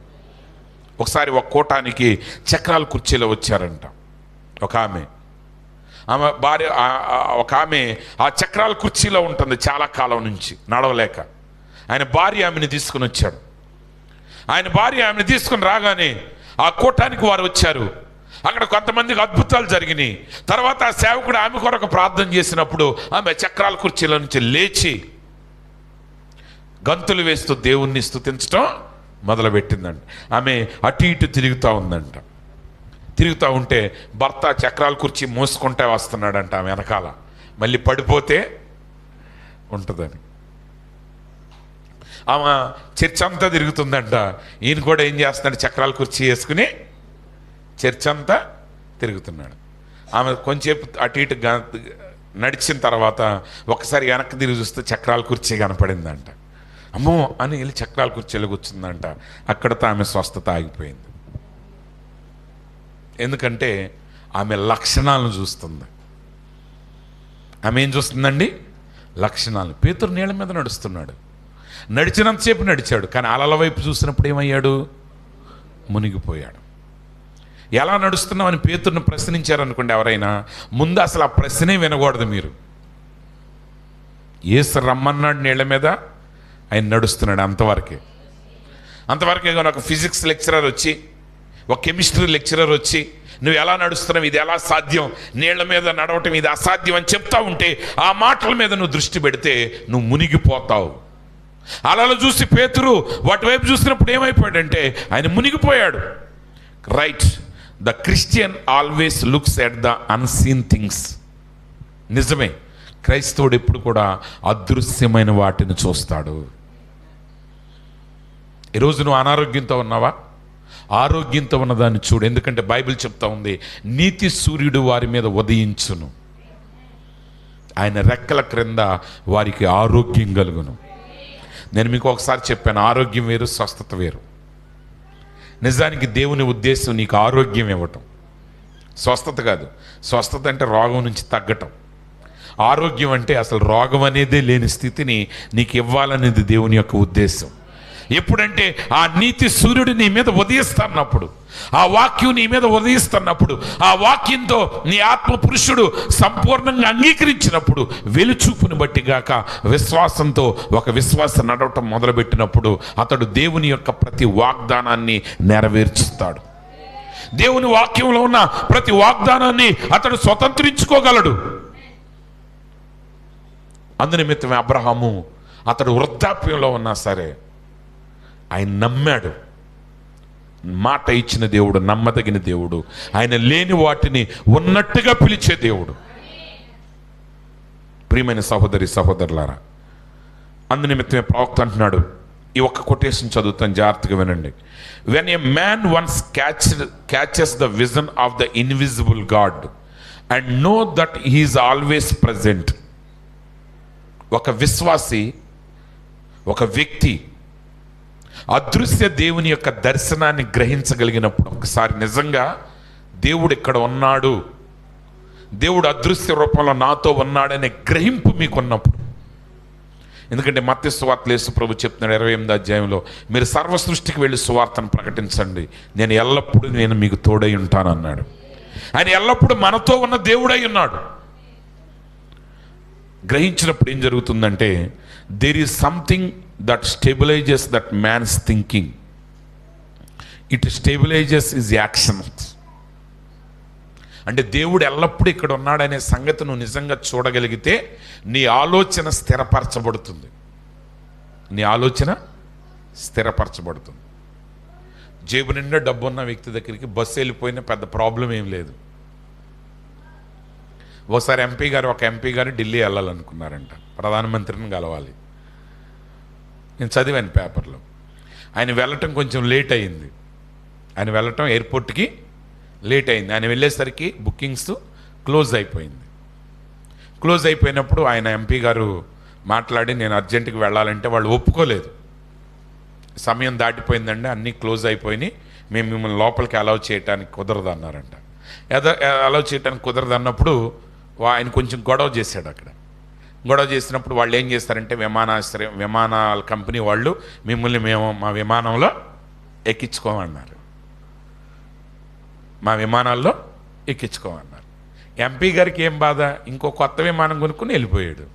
A: ఒకసారి ఒక కూటానికి చక్రాల కుర్చీలో వచ్చారంట ఒక ఆమె భార్య. ఒక ఆమె ఆ చక్రాల కుర్చీలో ఉంటుంది చాలా కాలం నుంచి నడవలేక. ఆయన భార్య ఆమెను తీసుకుని వచ్చాడు. ఆయన భార్య ఆమెను తీసుకుని రాగానే ఆ కూటానికి వారు వచ్చారు. అక్కడ కొంతమందికి అద్భుతాలు జరిగినాయి. తర్వాత ఆ సేవకుడు ఆమె కొరకు ప్రార్థన చేసినప్పుడు ఆమె చక్రాల కుర్చీలో నుంచి లేచి గంతులు వేస్తూ దేవుణ్ణి స్తుతించడం మొదలుపెట్టిందంట. ఆమె అటు ఇటు తిరుగుతూ ఉందంట. తిరుగుతూ ఉంటే భర్త చక్రాల కుర్చీ మోసుకుంటే వస్తున్నాడంట ఆమె వెనకాల, మళ్ళీ పడిపోతే ఉంటుందని. ఆమె చర్చ్ అంతా తిరుగుతుందంట. ఈయన కూడా ఏం చేస్తున్నాడు, చక్రాల కుర్చీ వేసుకుని చర్చ్ అంతా తిరుగుతున్నాడు. ఆమె కొంచెంసేపు అటు ఇటు నడిచిన తర్వాత ఒకసారి వెనక్కి తిరిగి చూస్తే చక్రాల కుర్చీ కనపడిందంట. అమ్మో అని వెళ్ళి చక్రాల కుర్చీలో కూర్చుందంట. అక్కడితో ఆమె స్వస్థత ఆగిపోయింది. ఎందుకంటే ఆమె లక్షణాలను చూస్తుంది. ఆమె ఏం చూస్తుందండి? లక్షణాలు. పేతురు నీళ్ళ మీద నడుస్తున్నాడు. నడిచినంతసేపు నడిచాడు, కానీ అలల వైపు చూసినప్పుడు ఏమయ్యాడు? మునిగిపోయాడు. ఎలా నడుస్తున్నామని పేతురుని ప్రశ్నించారనుకోండి ఎవరైనా, ముందు అసలు ఆ ప్రశ్నే వినకూడదు మీరు. యేసు రమ్మన్నాడు నీళ్ళ మీద, ఆయన నడుస్తున్నాడు. అంతవరకే కానీ ఒక ఫిజిక్స్ లెక్చరర్ వచ్చి, ఒక కెమిస్ట్రీ లెక్చరర్ వచ్చి నువ్వు ఎలా నడుస్తున్నావు, ఇది ఎలా సాధ్యం, నీళ్ల మీద నడవటం ఇది అసాధ్యం అని చెప్తా ఉంటే ఆ మాటల మీద నువ్వు దృష్టి పెడితే నువ్వు మునిగిపోతావు. అలలు చూసి పేతురు వాటి వైపు చూసినప్పుడు ఏమైపోయాడంటే ఆయన మునిగిపోయాడు. Right, the Christian always looks at the unseen things. నిజమే, క్రైస్తవుడు ఎప్పుడు కూడా అదృశ్యమైన వాటిని చూస్తాడు. ఈరోజు నువ్వు అనారోగ్యంతో ఉన్నావా? ఆరోగ్యంతో ఉన్నదాన్ని చూడు. ఎందుకంటే బైబిల్ చెప్తా ఉంది, నీతి సూర్యుడు వారి మీద ఉదయించును, ఆయన రెక్కల క్రింద వారికి ఆరోగ్యం కలుగును. నేను మీకు ఒకసారి చెప్పాను, ఆరోగ్యం వేరు, స్వస్థత వేరు. నిజానికి దేవుని ఉద్దేశం నీకు ఆరోగ్యం ఇవ్వటం, స్వస్థత కాదు. స్వస్థత అంటే రోగం నుంచి తగ్గటం. ఆరోగ్యం అంటే అసలు రోగం అనేదే లేని స్థితిని నీకు ఇవ్వాలనేది దేవుని యొక్క ఉద్దేశం. ఎప్పుడంటే ఆ నీతి సూర్యుడు నీ మీద ఉదయిస్తున్నప్పుడు, ఆ వాక్యం నీ మీద ఉదయిస్తున్నప్పుడు, ఆ వాక్యంతో నీ ఆత్మ పురుషుడు సంపూర్ణంగా అంగీకరించినప్పుడు, వెలుచూపుని బట్టి గాక విశ్వాసంతో ఒక విశ్వాసం నడవటం మొదలుపెట్టినప్పుడు అతడు దేవుని యొక్క ప్రతి వాగ్దానాన్ని నెరవేర్చుతాడు. దేవుని వాక్యంలో ఉన్న ప్రతి వాగ్దానాన్ని అతడు స్వతంత్రించుకోగలడు. అందునిమిత్తమే అబ్రహాము అతడు వృద్ధాప్యంలో ఉన్నా సరే ఆయన నమ్మాడు. మాట ఇచ్చిన దేవుడు, నమ్మదగిన దేవుడు. ఆయన లేని వాటిని ఉన్నట్టుగా పిలిచే దేవుడు. ప్రియమైన సహోదరి సహోదరులారా, అందునిమిత్తమే ప్రవక్త అంటున్నాడు, ఈ ఒక్క కొటేషన్ చదువుతాను, జాగ్రత్తగా వినండి. When a man once catches the vision of the invisible God and know that he's always present. ఒక విశ్వాసి, ఒక వ్యక్తి అదృశ్య దేవుని యొక్క దర్శనాన్ని గ్రహించగలిగినప్పుడు, ఒకసారి నిజంగా దేవుడు ఇక్కడ ఉన్నాడు, దేవుడు అదృశ్య రూపంలో నాతో ఉన్నాడనే గ్రహింపు మీకున్నప్పుడు, ఎందుకంటే మత్తయి సువార్తలో యేసు ప్రభు చెప్తున్నాడు 28వ అధ్యాయంలో, మీరు సర్వ సృష్టికి వెళ్ళి సువార్తను ప్రకటించండి, నేను ఎల్లప్పుడూ మీకు తోడై ఉంటాను అన్నాడు. ఆయన ఎల్లప్పుడూ మనతో ఉన్న దేవుడై ఉన్నాడు. గ్రహించినప్పుడు ఏం జరుగుతుందంటే, there is something that stabilises that man's thinking, it stabilises his actions. అంటే దేవుడు ఎల్లప్పుడూ ఇక్కడ ఉన్నాడనే సంగతి నువ్వు నిజంగా చూడగలిగితే నీ ఆలోచన స్థిరపరచబడుతుంది. నీ ఆలోచన స్థిరపరచబడుతుంది. జేబు నిండా డబ్బు ఉన్న వ్యక్తి దగ్గరికి బస్సు వెళ్ళిపోయినా పెద్ద ప్రాబ్లం ఏం లేదు. ఒకసారి ఒక ఎంపీ గారు ఢిల్లీ వెళ్ళాలనుకున్నారంట, ప్రధానమంత్రిని కలవాలి. నేను చదివాను పేపర్లో. ఆయన వెళ్ళటం కొంచెం లేట్ అయింది. ఆయన వెళ్ళటం ఎయిర్పోర్ట్కి లేట్ అయింది. ఆయన వెళ్ళేసరికి బుకింగ్స్ క్లోజ్ అయిపోయింది. క్లోజ్ అయిపోయినప్పుడు ఆయన ఎంపీ గారు మాట్లాడి, నేను అర్జెంటుకి వెళ్ళాలంటే వాళ్ళు ఒప్పుకోలేదు. సమయం దాటిపోయిందండి, అన్నీ క్లోజ్ అయిపోయినాయి, మేము మిమ్మల్ని లోపలికి అలౌ చేయడానికి కుదరదు అన్నారంట. అలౌ చేయడానికి కుదరదు అన్నప్పుడు ఆయన కొంచెం గొడవ చేశాడు. అక్కడ గొడవ చేసినప్పుడు వాళ్ళు ఏం చేస్తారంటే, విమానాల కంపెనీ వాళ్ళు మిమ్మల్ని మా విమానంలో ఎక్కించుకోమన్నారు, మా విమానాల్లో ఎక్కించుకోమన్నారు. ఎంపీ గారికి ఏం బాధ, ఇంకో కొత్త విమానం కొనుక్కుని వెళ్ళిపోయాడు.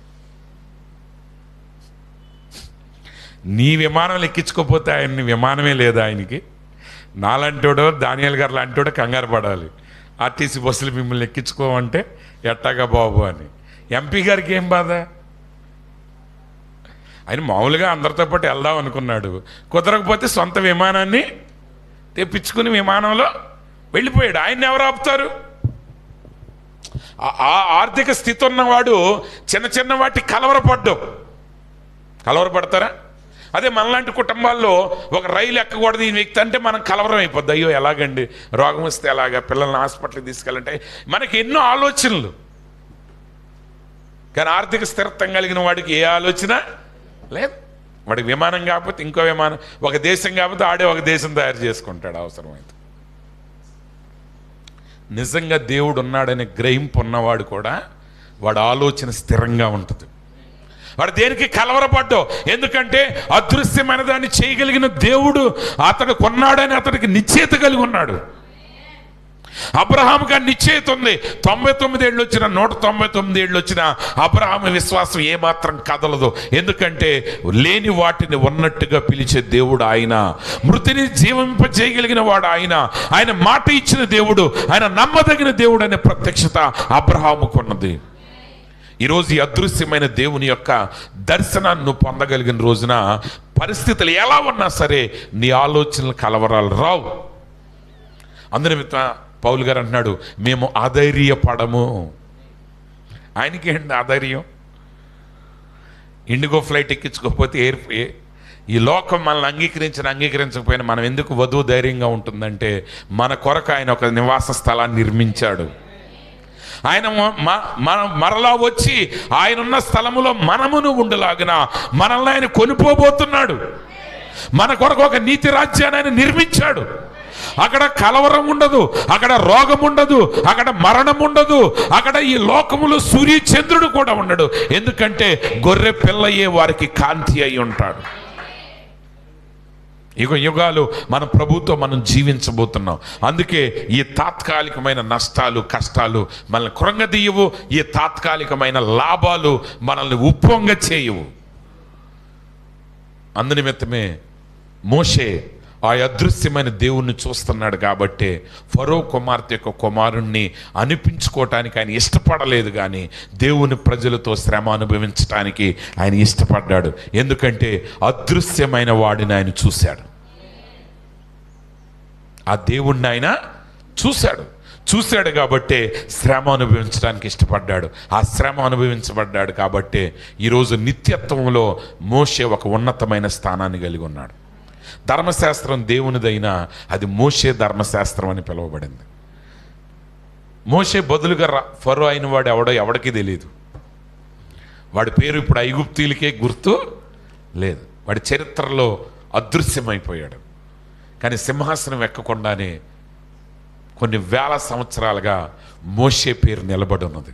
A: నీ విమానంలో ఎక్కించుకోకపోతే ఆయన్ని విమానమే లేదా ఆయనకి. నాలంటోడో దానియాల్ గారు లాంటోడో కంగారు పడాలి, ఆర్టీసీ బస్సులు మిమ్మల్ని ఎక్కించుకోమంటే ఎట్టాగా బాబు అని. ఎంపీ గారికి ఏం బాధ, ఆయన మామూలుగా అందరితో పాటు వెళ్దాం అనుకున్నాడు, కుదరకపోతే సొంత విమానాన్ని తెప్పించుకుని విమానంలో వెళ్ళిపోయాడు. ఆయన్ని ఎవరు ఆపుతారు? ఆ ఆర్థిక స్థితి ఉన్నవాడు చిన్న చిన్న వాటి కలవరపడతారా? అదే మనలాంటి కుటుంబాల్లో ఒక రైలు ఎక్కకూడదు ఈ వ్యక్తి అంటే మనం కలవరం అయిపోద్ది. అయ్యో ఎలాగండి, రోగం వస్తే ఎలాగా, పిల్లల్ని హాస్పిటల్కి తీసుకెళ్ళంటే మనకి ఎన్నో ఆలోచనలు. కానీ ఆర్థిక స్థిరత్వం కలిగిన వాడికి ఏ ఆలోచన లేదు. వాడికి విమానం కాకపోతే ఇంకో విమానం, ఒక దేశం కాకపోతే ఆడే ఒక దేశం తయారు చేసుకుంటాడు అవసరమైతే. నిజంగా దేవుడు ఉన్నాడనే గ్రహింపు ఉన్నవాడు కూడా వాడు ఆలోచన స్థిరంగా ఉంటుంది. వాడు దేనికి కలవరపడ్డో, ఎందుకంటే అదృశ్యమైన దాన్ని చేయగలిగిన దేవుడు అతడు కొన్నాడని అతడికి నిశ్చయిత కలిగి ఉన్నాడు. అబ్రహాముగా నిశ్చయిత ఉంది. 99 ఏళ్ళు వచ్చిన 199 ఏళ్ళు వచ్చిన అబ్రహాము విశ్వాసం ఏమాత్రం కదలదు. ఎందుకంటే లేని వాటిని ఉన్నట్టుగా పిలిచే దేవుడు ఆయన, మృతిని జీవింపజేయగలిగిన వాడు ఆయన, ఆయన మాట ఇచ్చిన దేవుడు, ఆయన నమ్మదగిన దేవుడు అనే ప్రత్యక్షత అబ్రహాముకున్నది. ఈరోజు ఈ అదృశ్యమైన దేవుని యొక్క దర్శనాన్ని నువ్వు పొందగలిగిన రోజున పరిస్థితులు ఎలా ఉన్నా సరే నీ ఆలోచనలు కలవరాలు రావు. అందునిమిత్త పౌలు గారు అంటున్నాడు, మేము అధైర్యపడము. ఆయనకి ఏంటి ఆధైర్యం? ఇండిగో ఫ్లైట్ ఎక్కించుకోకపోతే ఈ లోకం మనల్ని అంగీకరించకపోయినా మనం ఎందుకు వధువు ధైర్యంగా ఉంటుందంటే, మన కొరకు ఆయన ఒక నివాస స్థలాన్ని నిర్మించాడు. ఆయన మరలా వచ్చి ఆయనున్న స్థలములో మనమును ఉండలాగిన మనల్ని ఆయన కొనిపోబోతున్నాడు. మన కొరకు ఒక నీతి రాజ్యాన్ని ఆయన నిర్మించాడు. అక్కడ కలవరం ఉండదు, అక్కడ రోగం ఉండదు, అక్కడ మరణం ఉండదు, అక్కడ ఈ లోకములో సూర్య చంద్రుడు కూడా ఉండడు. ఎందుకంటే గొర్రె పిల్లయ్యే వారికి కాంతి అయి ఉంటాడు. యుగాలు మన ప్రభుతో మనం జీవించబోతున్నాం. అందుకే ఈ తాత్కాలికమైన నష్టాలు, కష్టాలు మనల్ని కృంగదీయవు. ఈ తాత్కాలికమైన లాభాలు మనల్ని ఉప్పొంగ చేయవు. అందునిమిత్తమే మోషే ఆ అదృశ్యమైన దేవుణ్ణి చూస్తున్నాడు కాబట్టి ఫరో కుమార్తె యొక్క కుమారుణ్ణి అనిపించుకోవటానికి ఆయన ఇష్టపడలేదు, కానీ దేవుని ప్రజలతో శ్రమ అనుభవించటానికి ఆయన ఇష్టపడ్డాడు. ఎందుకంటే అదృశ్యమైన వాడిని ఆయన చూశాడు. ఆ దేవుణ్ణి ఆయన చూశాడు కాబట్టి శ్రమ అనుభవించడానికి ఇష్టపడ్డాడు. ఆ శ్రమ అనుభవించబడ్డాడు కాబట్టి ఈరోజు నిత్యత్వంలో మోషే ఒక ఉన్నతమైన స్థానాన్ని కలిగి ఉన్నాడు. ధర్మశాస్త్రం దేవునిదైనా అది మోషే ధర్మశాస్త్రం అని పిలువబడింది. మోషే బదులుగా ఫరో అయిన వాడు ఎవడికి తెలియదు. వాడి పేరు ఇప్పుడు ఐగుప్తీలకే గుర్తు లేదు. వాడి చరిత్రలో అదృశ్యమైపోయాడు. కానీ సింహాసనం ఎక్కకుండానే కొన్ని వేల సంవత్సరాలుగా మోషే పేరు నిలబడి ఉన్నది.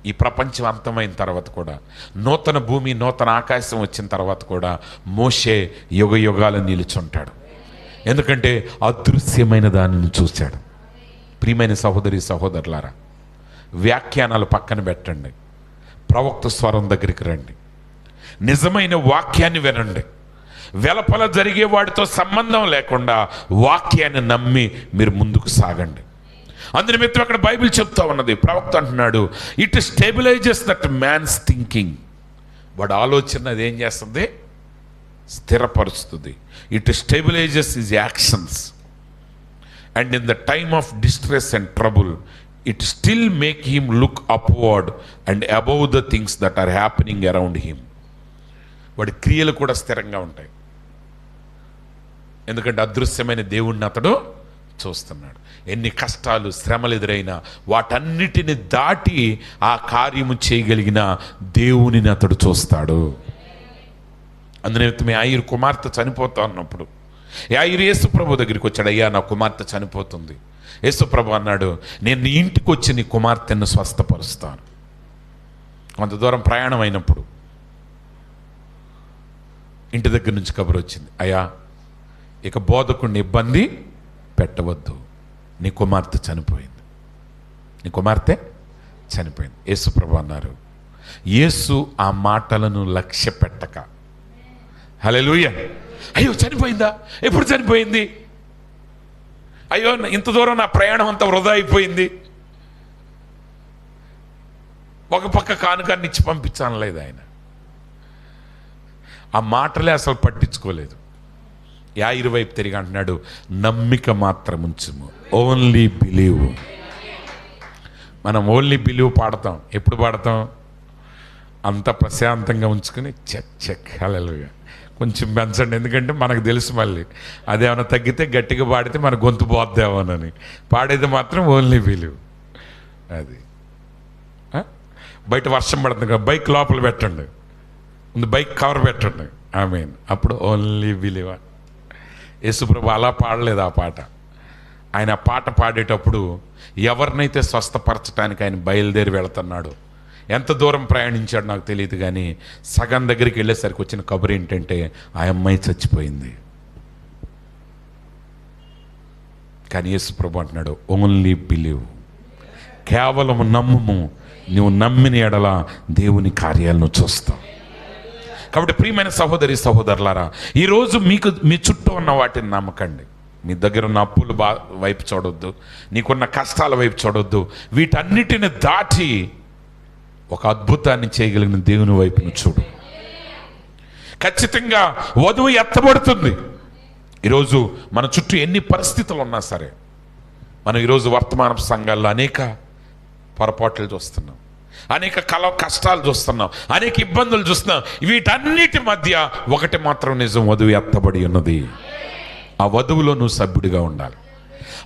A: ఈ ప్రపంచం అంతమైన తర్వాత కూడా, నూతన భూమి నూతన ఆకాశం వచ్చిన తర్వాత కూడా మోషే యుగ యుగాలు నిలుచుంటాడు. ఎందుకంటే అదృశ్యమైన దానిని చూశాడు. ప్రియమైన సహోదరి సహోదరులారా, వ్యాఖ్యానాలు పక్కన పెట్టండి, ప్రవక్త స్వరం దగ్గరికి రండి, నిజమైన వాక్యాన్ని వినండి. వెలపల జరిగే వాడితో సంబంధం లేకుండా వాక్యాన్ని నమ్మి మీరు ముందుకు సాగండి. అందుని మిత్రం అక్కడ బైబిల్ చెప్తా ఉన్నది, ప్రవక్త అంటున్నాడు, it stabilises that man's thinking. వాడు ఆలోచన అది ఏం చేస్తుంది? స్థిరపరుస్తుంది. It stabilises his actions and in the time of distress and trouble it still make him look upward and above the things that are happening around him. వాడి క్రియలు కూడా స్థిరంగా ఉంటాయి. ఎందుకంటే అదృశ్యమైన దేవుణ్ణి అతడు చూస్తున్నాడు. ఎన్ని కష్టాలు శ్రమలు ఎదురైనా వాటన్నిటిని దాటి ఆ కార్యము చేయగలిగిన దేవునిని అతడు చూస్తాడు. అందునే యాయిరు కుమార్తె చనిపోతా ఉన్నప్పుడు యాయిరు యేసుప్రభు దగ్గరికి వచ్చాడు. అయ్యా, నా కుమార్తె చనిపోతుంది. యేసుప్రభు అన్నాడు, నేను నీ ఇంటికి వచ్చి నీ కుమార్తెను స్వస్థపరుస్తాను. కొంత దూరం ప్రయాణం అయినప్పుడు ఇంటి దగ్గర నుంచి కబురు వచ్చింది, అయ్యా, ఇక బోధకుడిని ఇబ్బంది పెట్టవద్దు, నీ కుమార్తె చనిపోయింది. నీ కుమార్తె చనిపోయింది. యేసుప్రభు అన్నారు, యేసు ఆ మాటలను లక్ష్య పెట్టక, హల్లెలూయా, అయ్యో చనిపోయిందా, ఎప్పుడు చనిపోయింది, అయ్యో ఇంత దూరం నా ప్రయాణం అంతా వృధా అయిపోయింది, ఒక పక్క కానుకాన్ని ఇచ్చి పంపించానలేదు ఆయన. ఆ మాటలే అసలు పట్టించుకోలేదు. యాయిరు వైపు తిరిగి అంటున్నాడు, నమ్మిక మాత్రం ఉంచుము, ఓన్లీ బిలీవ్. మనం ఓన్లీ బిలీవ్ పాడతాం. ఎప్పుడు పాడతాం? అంత ప్రశాంతంగా ఉంచుకుని చెక్ చెక్ హల్లెలూయా కొంచెం పెంచండి, ఎందుకంటే మనకు తెలుసు మళ్ళీ అదేమైనా తగ్గితే గట్టిగా పాడితే మన గొంతు పోద్దేమోనని. పాడేది మాత్రం ఓన్లీ బిలీవ్. అది బయట వర్షం పడుతుంది కదా, బైక్ లోపల పెట్టండి, ముందు బైక్ కవర్ పెట్టండి, ఆమేన్. అప్పుడు ఓన్లీ బిలీవ్. యేసుప్రభు అలా పాడలేదు ఆ పాట. ఆయన ఆ పాట పాడేటప్పుడు ఎవరినైతే స్వస్థపరచడానికి ఆయన బయలుదేరి వెళుతున్నాడు, ఎంత దూరం ప్రయాణించాడు నాకు తెలియదు, కానీ సగం దగ్గరికి వెళ్ళేసరికి వచ్చిన కబురు ఏంటంటే ఆ అమ్మాయి చచ్చిపోయింది. కానీ యేసుప్రభు అంటున్నాడు, ఓన్లీ బిలీవ్, కేవలం నమ్ముము, నువ్వు నమ్మిన ఎడల దేవుని కార్యాలను చూస్తావు. కాబట్టి ప్రియమైన సహోదరి సహోదరులారా, ఈరోజు మీకు మీ చుట్టూ ఉన్న వాటిని నమ్మకండి. మీ దగ్గర ఉన్న అప్పులు వైపు చూడొద్దు, నీకున్న కష్టాల వైపు చూడొద్దు. వీటన్నిటిని దాటి ఒక అద్భుతాన్ని చేయగలిగిన దేవుని వైపును చూడు. ఖచ్చితంగా వధువు ఎత్తబడుతుంది. ఈరోజు మన చుట్టూ ఎన్ని పరిస్థితులు ఉన్నా సరే, మనం ఈరోజు వర్తమాన సంఘాల్లో అనేక పొరపాట్లు చూస్తున్నాం, అనేక కష్టాలు చూస్తున్నాం, అనేక ఇబ్బందులు చూస్తున్నాం. వీటన్నిటి మధ్య ఒకటి మాత్రం నిజం, వధువు ఎత్తబడి ఉన్నది. ఆ వధువులో నువ్వు సభ్యుడిగా ఉండాలి,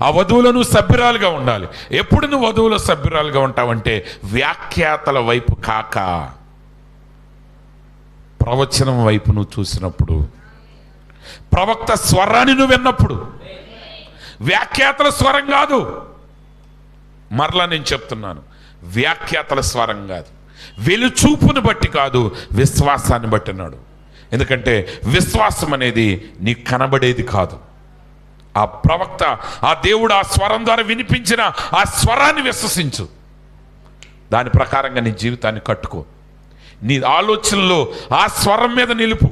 A: ఆ వధువులో నువ్వు సభ్యురాలుగా ఉండాలి. ఎప్పుడు నువ్వు వధువులో సభ్యురాలుగా ఉంటావంటే వ్యాఖ్యాతల వైపు కాక ప్రవచనం వైపు నువ్వు చూసినప్పుడు, ప్రవక్త స్వరాన్ని నువ్వు విన్నప్పుడు. వ్యాఖ్యాతల స్వరం కాదు, మరలా నేను చెప్తున్నాను, వ్యాఖ్యాతల స్వరం కాదు, వెలుచూపును బట్టి కాదు, విశ్వాసాన్ని బట్టి అన్నాడు. ఎందుకంటే విశ్వాసం అనేది నీకు కనబడేది కాదు. ఆ ప్రవక్త, ఆ దేవుడు ఆ స్వరం ద్వారా వినిపించిన ఆ స్వరాన్ని విశ్వసించు, దాని ప్రకారంగా నీ జీవితాన్ని కట్టుకో. నీ ఆలోచనలు ఆ స్వరం మీద నిలుపు,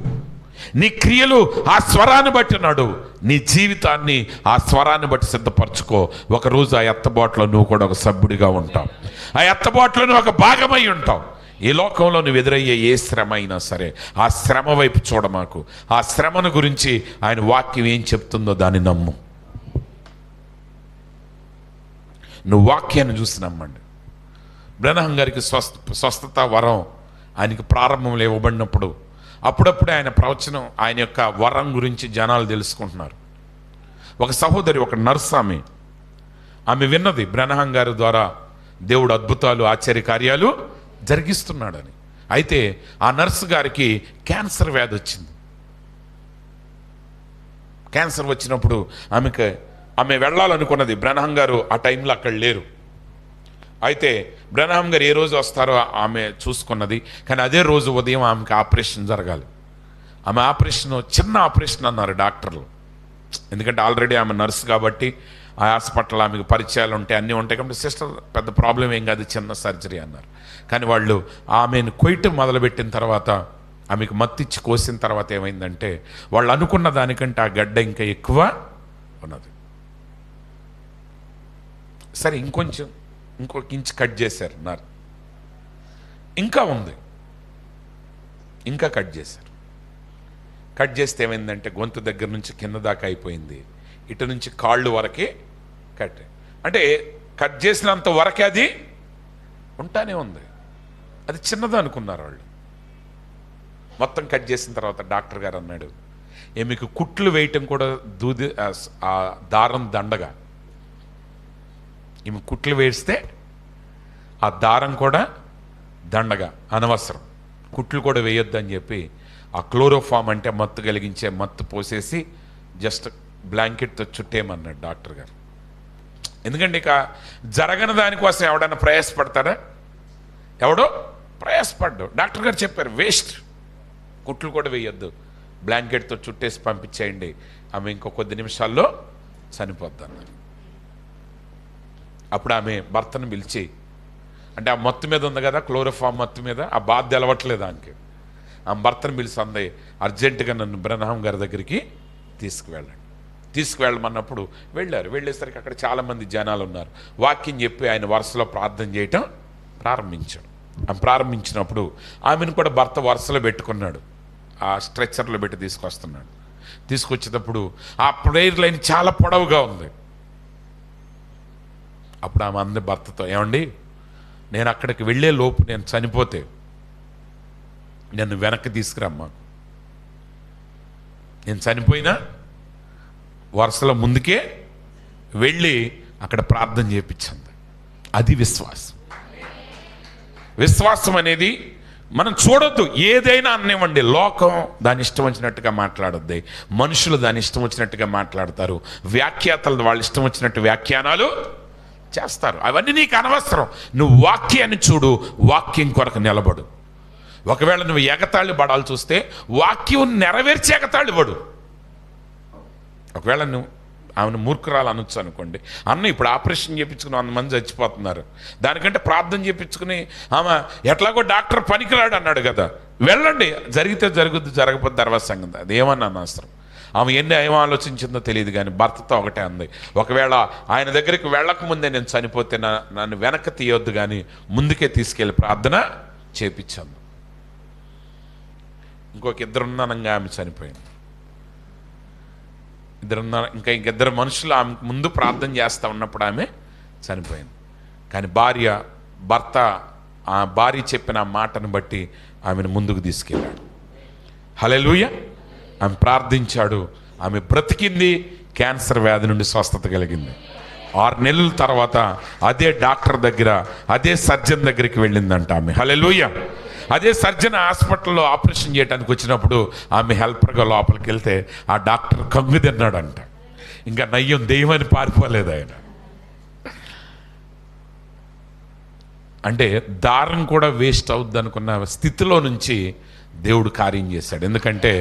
A: నీ క్రియలు ఆ స్వరాన్ని బట్టి నడు, నీ జీవితాన్ని ఆ స్వరాన్ని బట్టి సిద్ధపరచుకో. ఒకరోజు ఆ ఎత్తబాటులో నువ్వు కూడా ఒక సభ్యుడిగా ఉంటావు, ఆ ఎత్తబాటులో నువ్వు ఒక భాగమై ఉంటావు. ఈ లోకంలో నువ్వు ఎదురయ్యే ఏ శ్రమ అయినా సరే ఆ శ్రమ వైపు చూడమాకు. ఆ శ్రమను గురించి ఆయన వాక్యం ఏం చెప్తుందో దాన్ని నమ్ము. నువ్వు వాక్యాన్ని చూసి నమ్మండి. బ్రహ్నం గారికి స్వస్థత వరం ఆయనకి ప్రారంభంలో ఇవ్వబడినప్పుడు అప్పుడప్పుడే ఆయన ప్రవచనం, ఆయన యొక్క వరం గురించి జనాలు తెలుసుకుంటున్నారు. ఒక సహోదరి, ఒక నర్స్,
B: ఆమె విన్నది బ్రనహాం గారి ద్వారా దేవుడు అద్భుతాలు ఆశ్చర్య కార్యాలు జరిగిస్తున్నాడని. అయితే ఆ నర్సు గారికి క్యాన్సర్ వ్యాధి వచ్చింది. క్యాన్సర్ వచ్చినప్పుడు ఆమె వెళ్ళాలనుకున్నది. బ్రనహాం గారు ఆ టైంలో అక్కడ లేరు. అయితే బ్రనహాం గారు ఏ రోజు వస్తారో ఆమె చూసుకున్నది. కానీ అదే రోజు ఉదయం ఆమెకి ఆపరేషన్ జరగాలి. ఆమె ఆపరేషన్ చిన్న ఆపరేషన్ అన్నారు డాక్టర్లు. ఎందుకంటే ఆల్రెడీ ఆమె నర్సు కాబట్టి ఆ హాస్పిటల్ ఆమెకు పరిచయాలు ఉంటాయి, అన్నీ ఉంటాయి కాబట్టి సిస్టర్ పెద్ద ప్రాబ్లం ఏం కాదు, చిన్న సర్జరీ అన్నారు. కానీ వాళ్ళు ఆమెను కొయ్యటం మొదలుపెట్టిన తర్వాత, ఆమెకు మత్తిచ్చి కోసిన తర్వాత ఏమైందంటే వాళ్ళు అనుకున్న దానికంటే ఆ గడ్డ ఇంకా ఎక్కువ ఉన్నది. సరే ఇంకొక ఇంచు కట్ చేశారు నర్, ఇంకా ఉంది, ఇంకా కట్ చేశారు. కట్ చేస్తే ఏమైందంటే గొంతు దగ్గర నుంచి కింద దాకా అయిపోయింది, ఇటు నుంచి కాళ్ళు వరకే కట్. అంటే కట్ చేసినంత వరకే అది ఉంటానే ఉంది. అది చిన్నది అనుకున్నారు వాళ్ళు. మొత్తం కట్ చేసిన తర్వాత డాక్టర్ గారు అన్నాడు, మీకు కుట్లు వేయటం కూడా ఆ దారం దండగా, ఈమె కుట్లు వేస్తే ఆ దారం కూడా దండగా, అనవసరం, కుట్లు కూడా వేయొద్దని చెప్పి ఆ క్లోరోఫామ్ అంటే మత్తు కలిగించే మత్తు పోసేసి జస్ట్ బ్లాంకెట్తో చుట్టేయమన్నాడు డాక్టర్ గారు. ఎందుకంటే ఇక జరగని దానికోసం ఎవడన్నా ప్రయాసపడతాడా? ఎవడో ప్రయాసపడ్డాడు. డాక్టర్ గారు చెప్పారు వేస్ట్, కుట్లు కూడా వేయొద్దు, బ్లాంకెట్తో చుట్టేసి పంపించేయండి, ఆమె ఇంకో కొద్ది నిమిషాల్లో చనిపోద్దన్నారు. అప్పుడు ఆమె భర్తను పిలిచి, అంటే ఆ మత్తు మీద ఉంది కదా, క్లోరోఫామ్ మత్తు మీద ఆ బాధ తెలవట్లేదు ఆమెకి. ఆ భర్తను పిలిచి అంది, అర్జెంటుగా నన్ను బ్రనహాం గారి దగ్గరికి తీసుకువెళ్ళమన్నప్పుడు వెళ్ళారు. వెళ్ళేసరికి అక్కడ చాలామంది జనాలు ఉన్నారు. వాక్యం చెప్పి ఆయన వరుసలో ప్రార్థన చేయటం ప్రారంభించాడు. ఆమె ప్రారంభించినప్పుడు ఆమెను కూడా భర్త వరుసలో పెట్టుకున్నాడు, ఆ స్ట్రెచ్చర్లో పెట్టి తీసుకొస్తున్నాడు. తీసుకొచ్చేటప్పుడు ఆ ప్రేయర్ లైన్ చాలా పొడవుగా ఉంది. అప్పుడు ఆమె అంది భర్తతో, ఏమండి నేను అక్కడికి వెళ్ళే లోపు నేను చనిపోతే నన్ను వెనక్కి తీసుకురమ్మా, నేను చనిపోయినా వరుసలో ముందుకే వెళ్ళి అక్కడ ప్రార్థన చేయించింది. అది విశ్వాసం. విశ్వాసం అనేది మనం చూడొద్దు, ఏదైనా అనివ్వండి. లోకం దాని ఇష్టం వచ్చినట్టుగా మాట్లాడొద్ది, మనుషులు దాని ఇష్టం వచ్చినట్టుగా మాట్లాడతారు, వ్యాఖ్యాతలు వాళ్ళ ఇష్టం వచ్చినట్టు వ్యాఖ్యానాలు చేస్తారు. అవన్నీ నీకు అనవసరం. నువ్వు వాక్యాన్ని చూడు, వాక్యం కొరకు నిలబడు. ఒకవేళ నువ్వు ఎగతాళి పడాలి చూస్తే వాక్యం నెరవేర్చి ఎగతాళి పడు. ఒకవేళ నువ్వు ఆమెను మూర్ఖురాలు అనొచ్చు అనుకోండి, అన్న ఇప్పుడు ఆపరేషన్ చేయించుకుని 100 మంది చచ్చిపోతున్నారు, దానికంటే ప్రార్థన చేయించుకుని ఆమె ఎట్లాగో డాక్టర్ పనికిరాడు అన్నాడు కదా, వెళ్ళండి, జరిగితే జరుగుద్ది, జరగకపోతే తర్వాత సంగతి, అది ఏమన్నా అనవసరం. ఆమె ఏం ఆలోచించిందో తెలియదు, కానీ భర్తతో ఒకటే అంది, ఒకవేళ ఆయన దగ్గరికి వెళ్ళకముందే నేను చనిపోతే నన్ను వెనక్కి తీయొద్దు, కానీ ముందుకే తీసుకెళ్ళి ప్రార్థన చేపించాను. ఇంకొక ఇద్దరున్నానంగా ఆమె చనిపోయింది. ఇంకిద్దరు మనుషులు ఆమె ముందు ప్రార్థన చేస్తూ ఉన్నప్పుడు ఆమె చనిపోయింది. కానీ ఆ భార్య చెప్పిన ఆ మాటను బట్టి ఆమెను ముందుకు తీసుకెళ్ళాడు. హల్లెలూయా. ఆమె ప్రార్థించాడు, ఆమె బ్రతికింది, క్యాన్సర్ వ్యాధి నుండి స్వస్థత కలిగింది. 6 నెలల తర్వాత అదే డాక్టర్ దగ్గర, అదే సర్జన్ దగ్గరికి వెళ్ళిందంట ఆమె. హల్లెలూయా. అదే సర్జన్ హాస్పిటల్లో ఆపరేషన్ చేయడానికి వచ్చినప్పుడు ఆమె హెల్పర్గా లోపలికి వెళ్తే ఆ డాక్టర్ కంగు తిన్నాడంట. ఇంకా నయ్యం దెయ్యమని పారిపోలేదు ఆయన. అంటే దారం కూడా వేస్ట్ అవుద్ది అనుకున్న స్థితిలో నుంచి దేవుడు కార్యం చేశాడు. ఎందుకంటే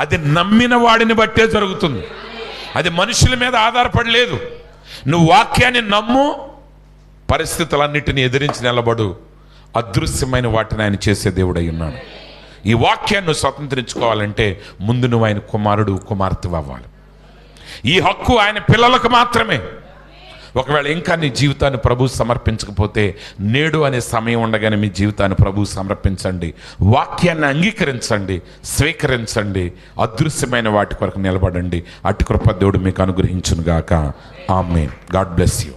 B: అది నమ్మిన వాడిని బట్టే జరుగుతుంది, అది మనుషుల మీద ఆధారపడలేదు. నువ్వు వాక్యాన్ని నమ్ము, పరిస్థితులన్నిటిని ఎదిరించి నిలబడు, అదృశ్యమైన వాటిని ఆయన చేసే దేవుడై ఉన్నాడు. ఈ వాక్యాన్ని స్వతంత్రించుకోవాలంటే ముందు నువ్వు ఆయన కుమారుడు కుమార్తె అవ్వాలి. ఈ హక్కు ఆయన పిల్లలకు మాత్రమే. ఒకవేళ ఇంకా నీ జీవితాన్ని ప్రభువు సమర్పించకపోతే నేడు అనే సమయం ఉండగానే మీ జీవితాన్ని ప్రభువు సమర్పించండి, వాక్యాన్ని అంగీకరించండి, స్వీకరించండి, అదృశ్యమైన వాటి కొరకు నిలబడండి. అటు కృప దేవుడు మీకు అనుగ్రహించునుగాక. ఆమేన్. God bless you.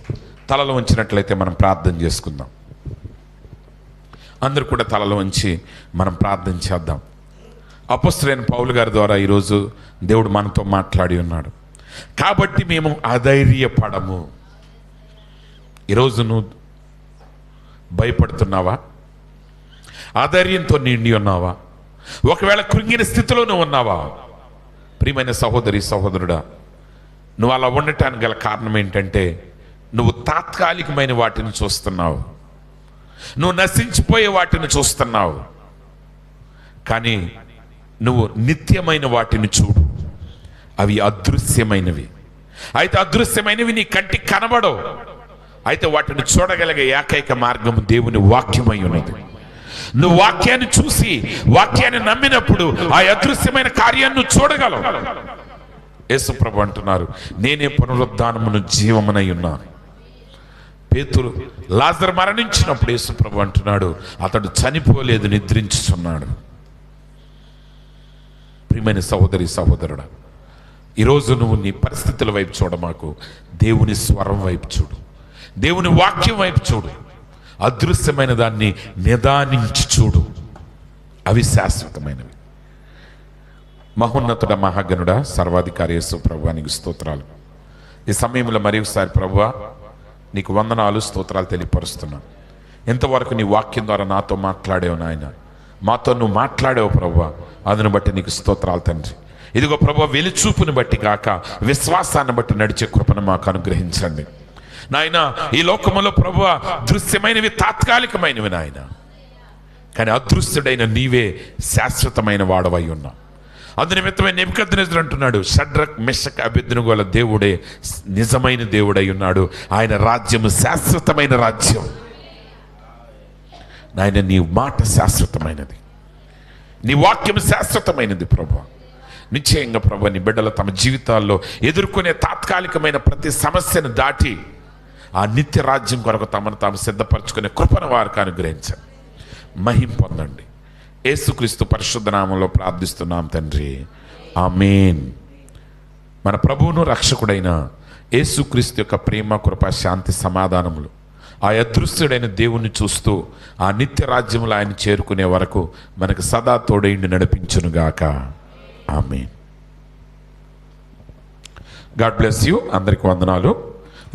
B: తలలో ఉంచినట్లయితే మనం ప్రార్థన చేసుకుందాం. అందరూ కూడా తలలో ఉంచి మనం ప్రార్థన చేద్దాం. అపొస్తలుడైన పౌలు గారి ద్వారా ఈరోజు దేవుడు మనతో మాట్లాడి ఉన్నాడు. కాబట్టి మేము అధైర్యపడము. ఈరోజు నువ్వు భయపడుతున్నావా? ఆధైర్యంతో నిండి ఉన్నావా? ఒకవేళ కృంగిన స్థితిలో నువ్వు ఉన్నావా? ప్రియమైన సహోదరి సహోదరుడా, నువ్వు అలా ఉండటానికి గల కారణం ఏంటంటే నువ్వు తాత్కాలికమైన వాటిని చూస్తున్నావు, నువ్వు నశించిపోయే వాటిని చూస్తున్నావు. కానీ నువ్వు నిత్యమైన వాటిని చూడు, అవి అదృశ్యమైనవి. అయితే అదృశ్యమైనవి నీ కంటికి కనబడవు. అయితే వాటిని చూడగలిగే ఏకైక మార్గం దేవుని వాక్యమై ఉన్నది. నువ్వు వాక్యాన్ని చూసి వాక్యాన్ని నమ్మినప్పుడు ఆ అదృశ్యమైన కార్యాన్ని నువ్వు చూడగలవు. యేసుప్రభు అంటున్నారు, నేనే పునరుద్ధానమును జీవమునై ఉన్నాను. పేతురు లాజరు మరణించినప్పుడు యేసుప్రభు అంటున్నాడు, అతడు చనిపోలేదు, నిద్రించుచున్నాడు. ప్రియమైన సహోదరి సహోదరుడా, ఈరోజు నువ్వు నీ పరిస్థితుల వైపు చూడమాకు, దేవుని స్వరం వైపు చూడు, దేవుని వాక్యం వైపు చూడు. అదృశ్యమైన దాన్ని నిదానించి చూడు, అవి శాశ్వతమైనవి. మహోన్నతుడ మహాగణుడ సర్వాధికారి యేసు ప్రభువా, నీకు స్తోత్రాలు. ఈ సమయంలో మరి ఒకసారి ప్రభువా నీకు వందనాలు, స్తోత్రాలు తెలియపరుస్తున్నాను. ఇంతవరకు నీ వాక్యం ద్వారా నాతో మాట్లాడేవు నాయన, మాతో నువ్వు మాట్లాడేవు ప్రభువా, అందును బట్టి నీకు స్తోత్రాలు తండ్రి. ఇదిగో ప్రభువా, వెలుచూపుని బట్టి కాక విశ్వాసాన్ని బట్టి నడిచే కృపను మాకు అనుగ్రహించండి నాయన. ఈ లోకములో ప్రభువా దృశ్యమైనవి తాత్కాలికమైనవి నాయన, కానీ అదృశ్యుడైన నీవే శాశ్వతమైన వాడవై ఉన్నావు. అందునిమిత్తమే నెబుకద్నెజరు అంటున్నాడు, షడ్రక్ మెషక్ అబేద్నెగోల దేవుడే నిజమైన దేవుడై ఉన్నాడు, ఆయన రాజ్యము శాశ్వతమైన రాజ్యం. నాయన నీ మాట శాశ్వతమైనది, నీ వాక్యం శాశ్వతమైనది ప్రభువా. నిశ్చయంగా ప్రభువా, నీ బిడ్డలు తమ జీవితాల్లో ఎదుర్కొనే తాత్కాలికమైన ప్రతి సమస్యను దాటి ఆ నిత్య రాజ్యం కొరకు తమను తాము సిద్ధపరచుకునే కృపను వారికి అనుగ్రహించండి. మహిమ పొందండి. యేసుక్రీస్తు పరిశుద్ధ నామంలో ప్రార్థిస్తున్నాం తండ్రి, ఆమేన్. మన ప్రభువును రక్షకుడైన యేసుక్రీస్తు యొక్క ప్రేమ, కృప, శాంతి, సమాధానములు ఆ అదృశ్యుడైన దేవుణ్ణి చూస్తూ ఆ నిత్య రాజ్యములు ఆయన చేరుకునే వరకు మనకు సదా తోడైండి నడిపించునుగాక. ఆమేన్. God bless you. అందరికి వందనాలు.